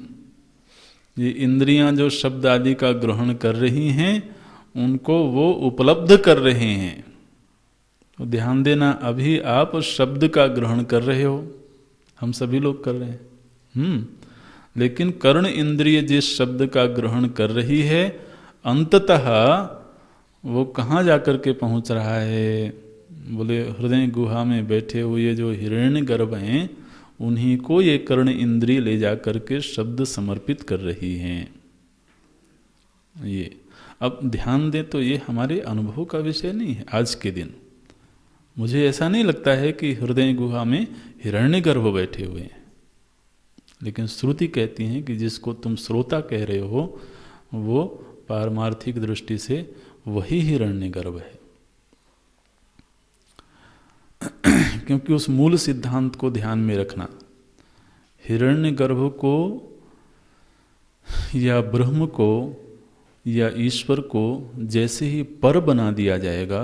ये इंद्रियां जो शब्द आदि का ग्रहण कर रही हैं उनको वो उपलब्ध कर रहे हैं। तो ध्यान देना, अभी आप शब्द का ग्रहण कर रहे हो, हम सभी लोग कर रहे हैं। लेकिन कर्ण इंद्रिय जिस शब्द का ग्रहण कर रही है, अंततः वो कहाँ जाकर के पहुँच रहा है, बोले हृदय गुहा में बैठे हुए जो हिरण्यगर्भ हैं उन्हीं को ये कर्ण इंद्रिय ले जा करके शब्द समर्पित कर रही हैं। ये अब ध्यान दें तो ये हमारे अनुभव का विषय नहीं है। आज के दिन मुझे ऐसा नहीं लगता है कि हृदय गुहा में हिरण्यगर्भ बैठे हुए हैं, लेकिन श्रुति कहती है कि जिसको तुम श्रोता कह रहे हो वो पारमार्थिक दृष्टि से वही हिरण्यगर्भ है। क्योंकि उस मूल सिद्धांत को ध्यान में रखना, हिरण्यगर्भ को या ब्रह्म को या ईश्वर को जैसे ही पर बना दिया जाएगा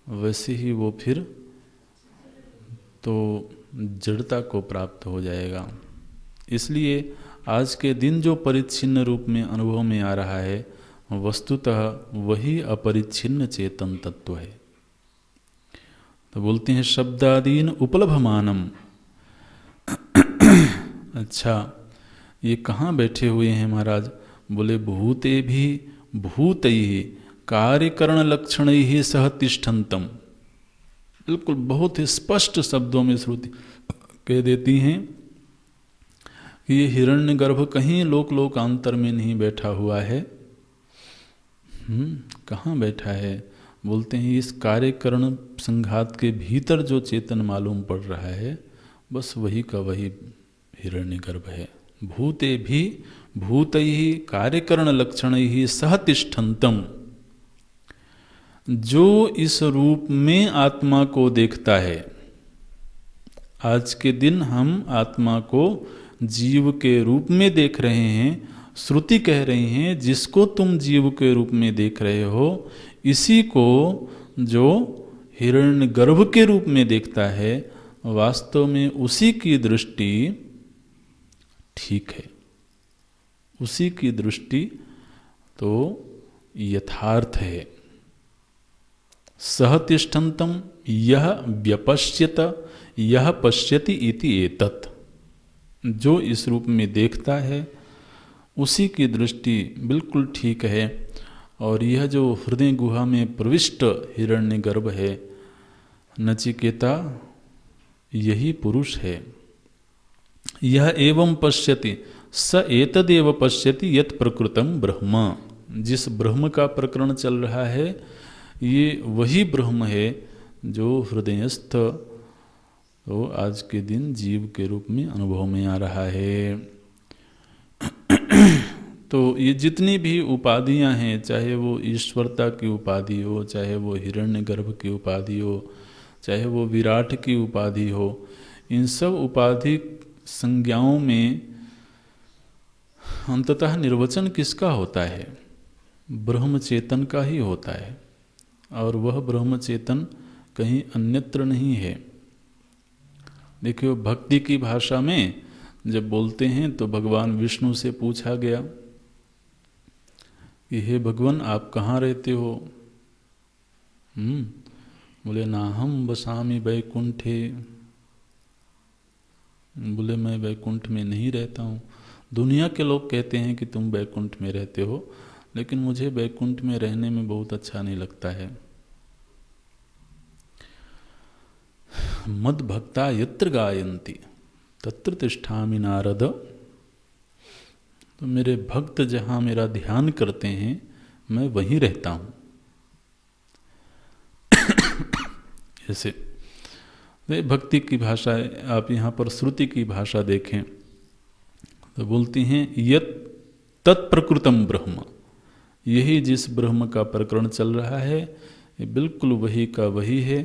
वैसे ही वो फिर तो जड़ता को प्राप्त हो जाएगा। इसलिए आज के दिन जो परिच्छिन्न रूप में अनुभव में आ रहा है वस्तुतः वही अपरिच्छिन्न चेतन तत्व है। तो बोलते हैं शब्दादीन उपलभमानम। अच्छा, ये कहाँ बैठे हुए हैं महाराज, बोले भूते भी भूत ही कार्यकरण लक्षण ही सह तिष्ठन्तम। बिल्कुल बहुत ही स्पष्ट शब्दों में श्रुति कह देती हैं कि ये हिरण्यगर्भ कहीं लोकांतर में नहीं बैठा हुआ है। कहाँ बैठा है, बोलते हैं इस कार्यकरण संघात के भीतर जो चेतन मालूम पड़ रहा है बस वही का वही हिरण्यगर्भ है। भूते भी भूत ही कार्यकरण लक्षण ही सह तिष्ठन्तम। जो इस रूप में आत्मा को देखता है, आज के दिन हम आत्मा को जीव के रूप में देख रहे हैं। श्रुति कह रही हैं जिसको तुम जीव के रूप में देख रहे हो इसी को जो हिरण्यगर्भ के रूप में देखता है वास्तव में उसी की दृष्टि ठीक है, उसी की दृष्टि तो यथार्थ है। सह तिष्ठन्तम यह व्यपश्यत यह पश्यति इति एतत्, जो इस रूप में देखता है उसी की दृष्टि बिल्कुल ठीक है। और यह जो हृदय गुहा में प्रविष्ट हिरण्यगर्भ है नचिकेता, यही पुरुष है। यह एवं पश्यति स एतदेव पश्यति यत् प्रकृतम ब्रह्म, जिस ब्रह्म का प्रकरण चल रहा है ये वही ब्रह्म है जो हृदयस्थ तो आज के दिन जीव के रूप में अनुभव में आ रहा है। तो ये जितनी भी उपाधियां हैं, चाहे वो ईश्वरता की उपाधि हो, चाहे वो हिरण्यगर्भ की उपाधि हो, चाहे वो विराट की उपाधि हो, इन सब उपाधि संज्ञाओं में अंततः निर्वचन किसका होता है? ब्रह्म चेतन का ही होता है। और वह ब्रह्म चेतन कहीं अन्यत्र नहीं है। देखिए, भक्ति की भाषा में जब बोलते हैं तो भगवान विष्णु से पूछा गया कि हे भगवान आप कहाँ रहते हो? बोले नाहम बसामि वैकुंठे, बोले मैं वैकुंठ में नहीं रहता हूँ। दुनिया के लोग कहते हैं कि तुम वैकुंठ में रहते हो, लेकिन मुझे वैकुंठ में रहने में बहुत अच्छा नहीं लगता है। मद भक्ता यत्र गायन्ति तत्र तिष्ठामि नारद, तो मेरे भक्त जहाँ मेरा ध्यान करते हैं मैं वहीं रहता हूँ। ऐसे वे भक्ति की भाषा है। आप यहाँ पर श्रुति की भाषा देखें तो बोलती हैं यत् तत्प्रकृतम ब्रह्म, यही जिस ब्रह्म का प्रकरण चल रहा है ये बिल्कुल वही का वही है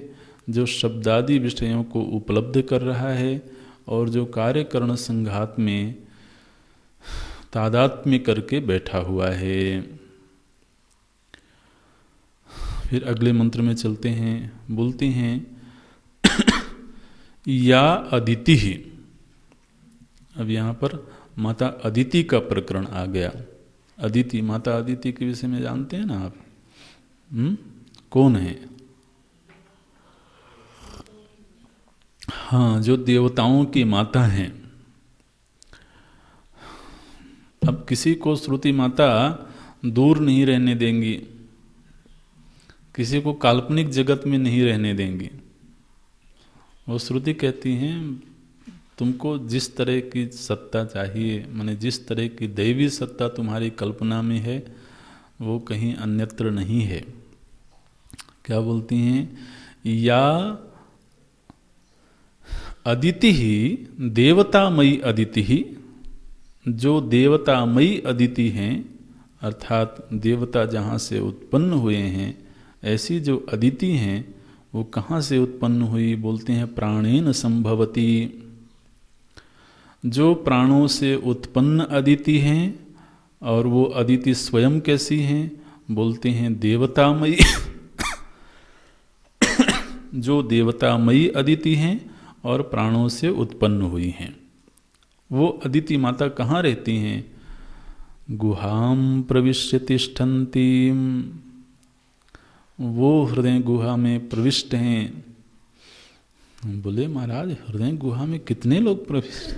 जो शब्दादि विषयों को उपलब्ध कर रहा है और जो कार्यकरण संघात में तादात्म्य करके बैठा हुआ है। फिर अगले मंत्र में चलते हैं, बोलते हैं या अदिति ही। अब यहाँ पर माता अदिति का प्रकरण आ गया। अदिति, माता अदिति के विषय में जानते हैं ना आप? कौन है? हाँ, जो देवताओं की माता हैं। अब किसी को श्रुति माता दूर नहीं रहने देंगी, किसी को काल्पनिक जगत में नहीं रहने देंगी। वो श्रुति कहती हैं तुमको जिस तरह की सत्ता चाहिए, माने जिस तरह की दैवी सत्ता तुम्हारी कल्पना में है वो कहीं अन्यत्र नहीं है। क्या बोलती हैं? या अदिति ही देवतामयी अदिति ही, जो देवतामयी अदिति हैं अर्थात देवता जहाँ से उत्पन्न हुए हैं, ऐसी जो अदिति हैं वो कहाँ से उत्पन्न हुई? बोलते हैं प्राणेन संभवती, जो प्राणों से उत्पन्न अदिति हैं। और वो अदिति स्वयं कैसी हैं? बोलते हैं देवतामयी। जो देवतामयी अदिति हैं और प्राणों से उत्पन्न हुई हैं। वो अदिति माता कहाँ रहती हैं? गुहाम प्रविश्य तिष्ठन्ति, वो हृदय गुहा में प्रविष्ट हैं। बोले महाराज हृदय गुहा में कितने लोग प्रविष्ट?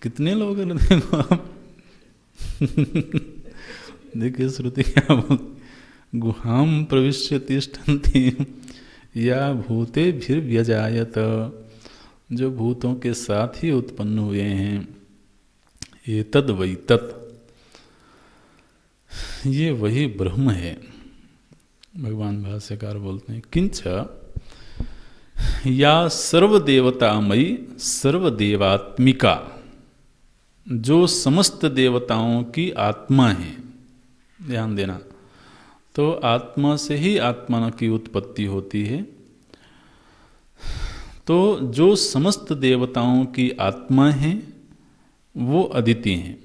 कितने लोग हृदय गुहा? देखिए श्रुति क्या बोल, गुहाम प्रविश्य तिष्ठन्ति या भूते फिर व्यजायत, जो भूतों के साथ ही उत्पन्न हुए हैं। ये तद वही तत्, ये वही ब्रह्म है। भगवान भाष्यकार बोलते हैं किंच या सर्वदेवतामयी सर्वदेवात्मिका, जो समस्त देवताओं की आत्मा है। ध्यान देना, तो आत्मा से ही आत्मा की उत्पत्ति होती है। तो जो समस्त देवताओं की आत्मा है वो अदिति हैं।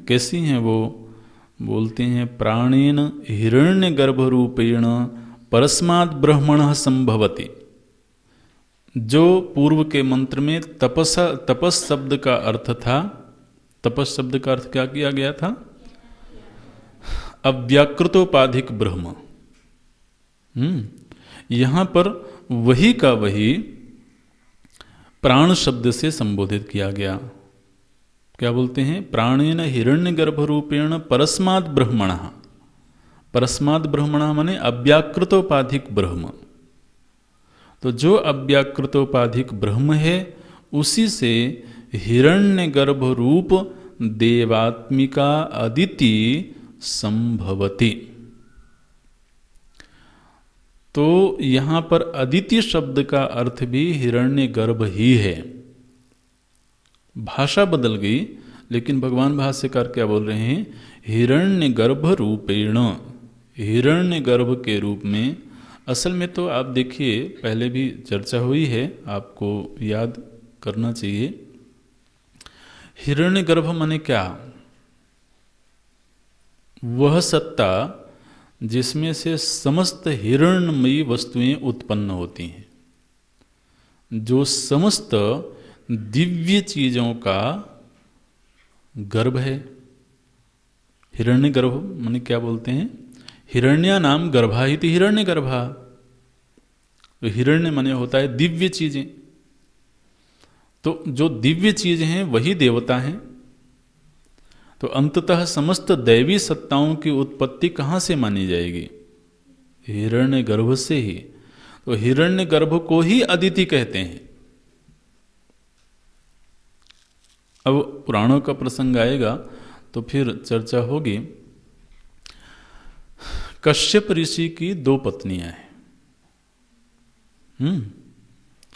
कैसी हैं वो? बोलते हैं प्राणेन हिरण्य गर्भ रूपेण परस्मात् ब्रह्मणः संभवति, जो पूर्व के मंत्र में तपस शब्द का अर्थ था, तपस शब्द का अर्थ क्या किया गया था? अव्याकृतोपाधिक ब्रह्म। यहां पर वही का वही प्राण शब्द से संबोधित किया गया। क्या बोलते हैं? प्राणेन हिरण्यगर्भ रूपेण परस्मात् ब्रह्मणः। परस्मात् ब्रह्मणः माने अव्याकृतोपाधिक ब्रह्म। तो जो अव्याकृतोपाधिक ब्रह्म है उसी से हिरण्यगर्भ रूप देवात्मिका अदिति संभवति। तो यहां पर अदिति शब्द का अर्थ भी हिरण्यगर्भ ही है। भाषा बदल गई, लेकिन भगवान भाष्यकार क्या बोल रहे हैं? हिरण्यगर्भ रूपेण, हिरण्यगर्भ के रूप में। असल में तो आप देखिए, पहले भी चर्चा हुई है, आपको याद करना चाहिए। हिरण्यगर्भ माने क्या? वह सत्ता जिसमें से समस्त हिरण्यमयी वस्तुएं उत्पन्न होती हैं, जो समस्त दिव्य चीजों का गर्भ है। हिरण्यगर्भ माने क्या बोलते हैं? हिरण्या नाम गर्भा इति हिरण्यगर्भा। तो हिरण्य माने होता है दिव्य चीजें। तो जो दिव्य चीज हैं वही देवता हैं। तो अंततः समस्त दैवी सत्ताओं की उत्पत्ति कहां से मानी जाएगी? हिरण्यगर्भ से ही। तो हिरण्यगर्भ को ही अदिति कहते हैं। अब पुराणों का प्रसंग आएगा तो फिर चर्चा होगी। कश्यप ऋषि की 2 पत्नियां हैं।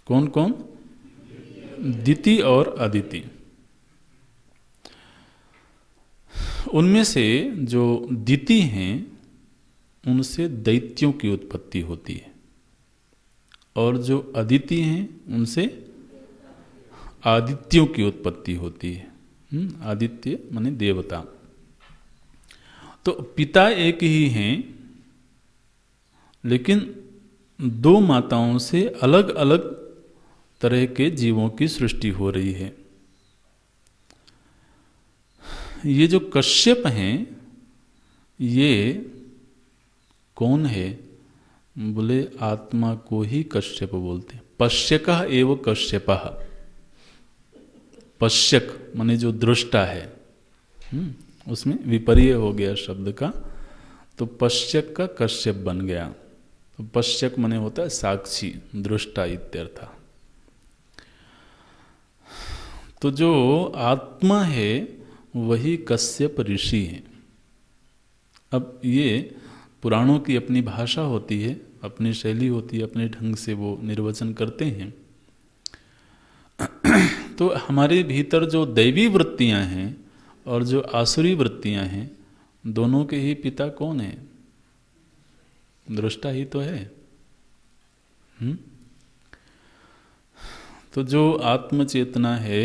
कौन कौन? दिति और अदिति। उनमें से जो दिति हैं उनसे दैत्यों की उत्पत्ति होती है, और जो अदिति हैं उनसे आदित्यों की उत्पत्ति होती है। आदित्य माने देवता। तो पिता एक ही हैं, लेकिन 2 माताओं से अलग अलग तरह के जीवों की सृष्टि हो रही है। ये जो कश्यप हैं, ये कौन है? बोले आत्मा को ही कश्यप बोलते हैं। पश्यकः एव कश्यपः। पश्यक माने जो दृष्टा है, उसमें विपर्य हो गया शब्द का, तो पश्यक का कश्यप बन गया। तो पश्यक माने होता है साक्षी, दृष्टा इत्यर्थ। तो जो आत्मा है वही कश्यप ऋषि है। अब ये पुराणों की अपनी भाषा होती है, अपनी शैली होती है, अपने ढंग से वो निर्वचन करते हैं। तो हमारे भीतर जो दैवी वृत्तियां हैं और जो आसुरी वृत्तियां हैं, दोनों के ही पिता कौन है? दृष्टा ही तो है। तो जो आत्मचेतना है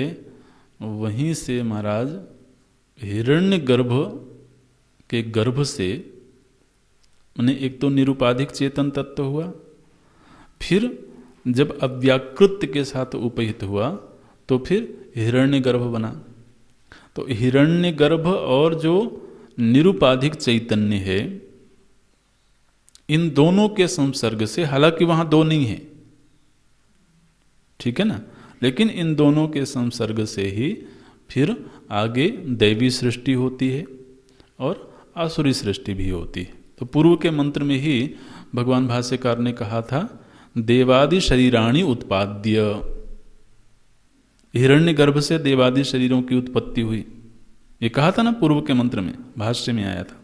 वहीं से महाराज हिरण्यगर्भ के गर्भ से, माने एक तो निरुपाधिक चेतन तत्व हुआ, फिर जब अव्याकृत के साथ उपहित हुआ तो फिर हिरण्यगर्भ बना। तो हिरण्यगर्भ और जो निरुपाधिक चैतन्य है, इन दोनों के संसर्ग से, हालांकि वहां 2 नहीं है, ठीक है ना, लेकिन इन दोनों के संसर्ग से ही फिर आगे दैवी सृष्टि होती है और आसुरी सृष्टि भी होती है। तो पूर्व के मंत्र में ही भगवान भाष्यकार ने कहा था, देवादि शरीराणि उत्पाद्य। हिरण्यगर्भ से देवादि शरीरों की उत्पत्ति हुई, ये कहा था ना पूर्व के मंत्र में, भाष्य में आया था।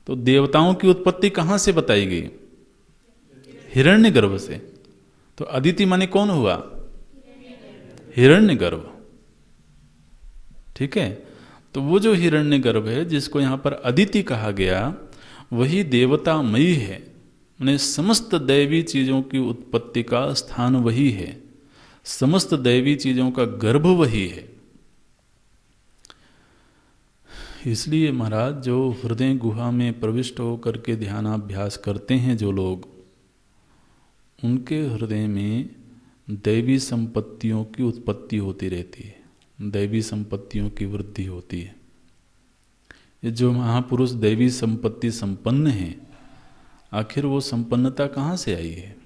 तो देवताओं की उत्पत्ति कहां से बताई गई? हिरण्यगर्भ से। तो अदिति माने कौन हुआ? हिरण्यगर्भ। ठीक है। तो वो जो हिरण्यगर्भ है, जिसको यहां पर अदिति कहा गया, वही देवतामयी है। माने समस्त दैवी चीजों की उत्पत्ति का स्थान वही है, समस्त दैवी चीजों का गर्भ वही है। इसलिए महाराज, जो हृदय गुहा में प्रविष्ट होकर के ध्यानाभ्यास करते हैं जो लोग, उनके हृदय में दैवी संपत्तियों की उत्पत्ति होती रहती है, दैवी संपत्तियों की वृद्धि होती है। ये जो महापुरुष दैवी संपत्ति संपन्न हैं, आखिर वो संपन्नता कहाँ से आई है,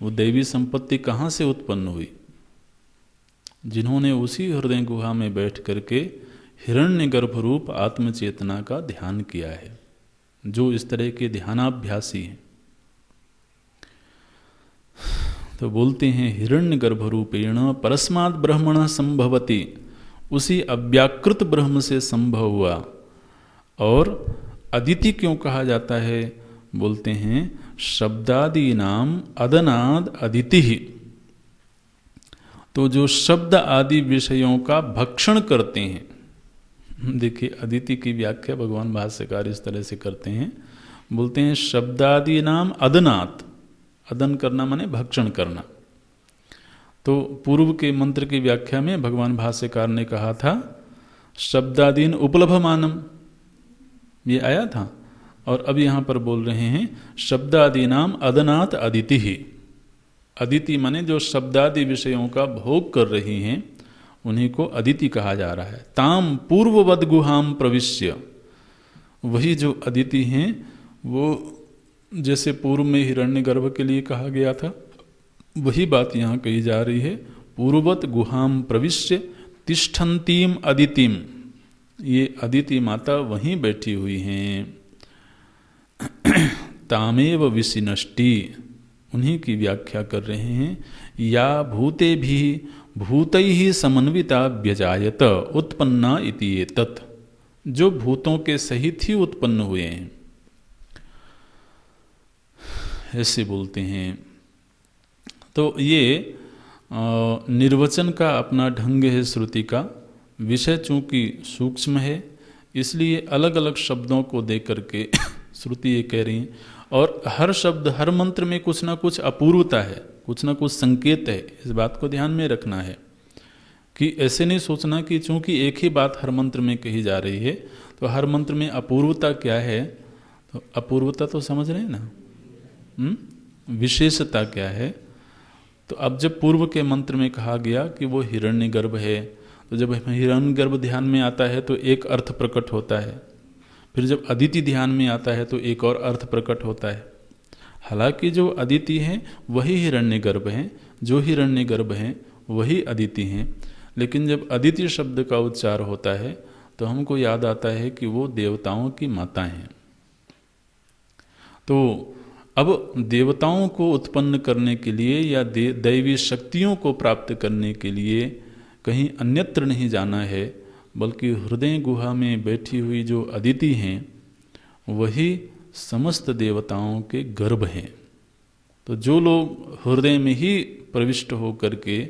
वो दैवी संपत्ति कहाँ से उत्पन्न हुई? जिन्होंने उसी हृदय गुहा में बैठ करके हिरण्यगर्भ रूप आत्मचेतना का ध्यान किया है, जो इस तरह के ध्यानाभ्यासी हैं। तो बोलते हैं हिरण्यगर्भ रूपेण परस्मात् ब्रह्मण संभवति, उसी अव्याकृत ब्रह्म से संभव हुआ। और अदिति क्यों कहा जाता है? बोलते हैं शब्दादि नाम अदनाद अदिति ही। तो जो शब्द आदि विषयों का भक्षण करते हैं, देखिए अदिति की व्याख्या भगवान भाष्यकार इस तरह से करते हैं, बोलते हैं शब्दादि नाम अदनात्, अदन करना माने भक्षण करना। तो पूर्व के मंत्र की व्याख्या में भगवान भाष्यकार ने कहा था शब्दादीन उपलभमानम, ये आया था। और अब यहाँ पर बोल रहे हैं शब्दादि नाम अदनात् अदिति ही। अदिति माने जो शब्दादि विषयों का भोग कर रही हैं, उन्हीं को अदिति कहा जा रहा है। ताम पूर्ववद गुहाम प्रविश्य, वही जो अदिति हैं वो जैसे पूर्व में हिरण्यगर्भ के लिए कहा गया था, वही बात यहाँ कही जा रही है। पूर्ववत गुहाम प्रविश्य तिष्ठन्तीम अदितिम, ये अदिति माता वहीं बैठी हुई हैं। तामेव विशिनष्टि, उन्हीं की व्याख्या कर रहे हैं। या भूते भी भूतै ही समन्विता व्यजायत उत्पन्ना इति एतत्, जो भूतों के सहित ही उत्पन्न हुए हैं, ऐसे बोलते हैं। तो ये निर्वचन का अपना ढंग है श्रुति का। विषय चूंकि सूक्ष्म है, इसलिए अलग अलग शब्दों को दे करके श्रुति ये कह रही है। और हर शब्द हर मंत्र में कुछ ना कुछ अपूर्वता है, कुछ ना कुछ संकेत है। इस बात को ध्यान में रखना है कि ऐसे नहीं सोचना कि चूंकि एक ही बात हर मंत्र में कही जा रही है तो हर मंत्र में अपूर्वता क्या है। तो अपूर्वता तो समझ रहे हैं ना, विशेषता क्या है। तो अब जब पूर्व के मंत्र में कहा गया कि वो हिरण्यगर्भ है, तो जब हिरण्यगर्भ ध्यान में आता है तो एक अर्थ प्रकट होता है। फिर जब अदिति ध्यान में आता है तो एक और अर्थ प्रकट होता है। हालांकि जो अदिति हैं वही हिरण्यगर्भ हैं, जो हिरण्यगर्भ हैं वही अदिति हैं, लेकिन जब अदिति शब्द का उच्चार होता है तो हमको याद आता है कि वो देवताओं की माता हैं। तो अब देवताओं को उत्पन्न करने के लिए या दैवी शक्तियों को प्राप्त करने के लिए कहीं अन्यत्र नहीं जाना है, बल्कि हृदय गुहा में बैठी हुई जो अदिति हैं वही समस्त देवताओं के गर्भ हैं। तो जो लोग हृदय में ही प्रविष्ट हो करके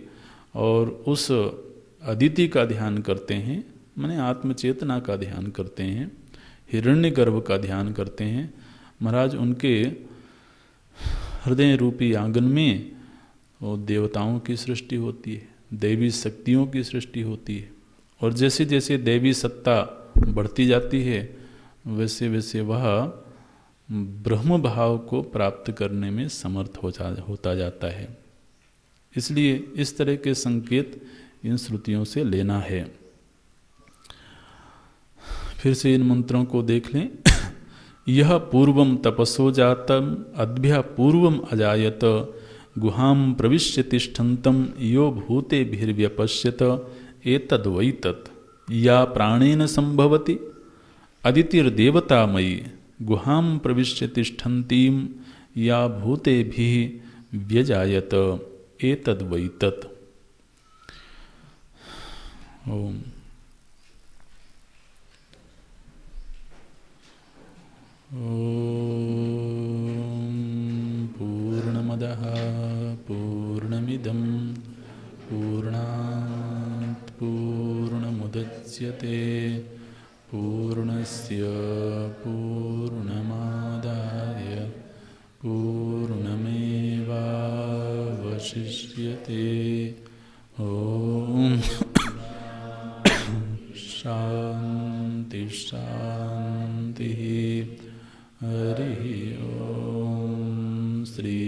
और उस अदिति का ध्यान करते हैं, माने आत्मचेतना का ध्यान करते हैं, हिरण्यगर्भ का ध्यान करते हैं, महाराज उनके हृदय रूपी आंगन में वो देवताओं की सृष्टि होती है, दैवी शक्तियों की सृष्टि होती है। और जैसे जैसे दैवी सत्ता बढ़ती जाती है वैसे वैसे वह ब्रह्म भाव को प्राप्त करने में समर्थ होता जाता है। इसलिए इस तरह के संकेत इन श्रुतियों से लेना है। फिर से इन मंत्रों को देख लें। यह पूर्वम तपसो जातम अद्भ्य पूर्वम अजायत गुहाम प्रविश्य तिष्ठन्तं यो भूतेभिर्व्यपश्यत एतद् वै तत् या प्राणेन संभवति अदितिर्देवतामयी गुहाम प्रविश्य तिष्ठन्तीं या भूतेभिः व्यजायत एतद् वै तत्। ओम पूर्णमदः पूर्णमिदं पूर्णात् पूर्णमुदच्यते पूर्णस्य पूर्णमादाय पूर्णमेवावशिष्यते। ओम शांति शांति। हरि ओम। श्री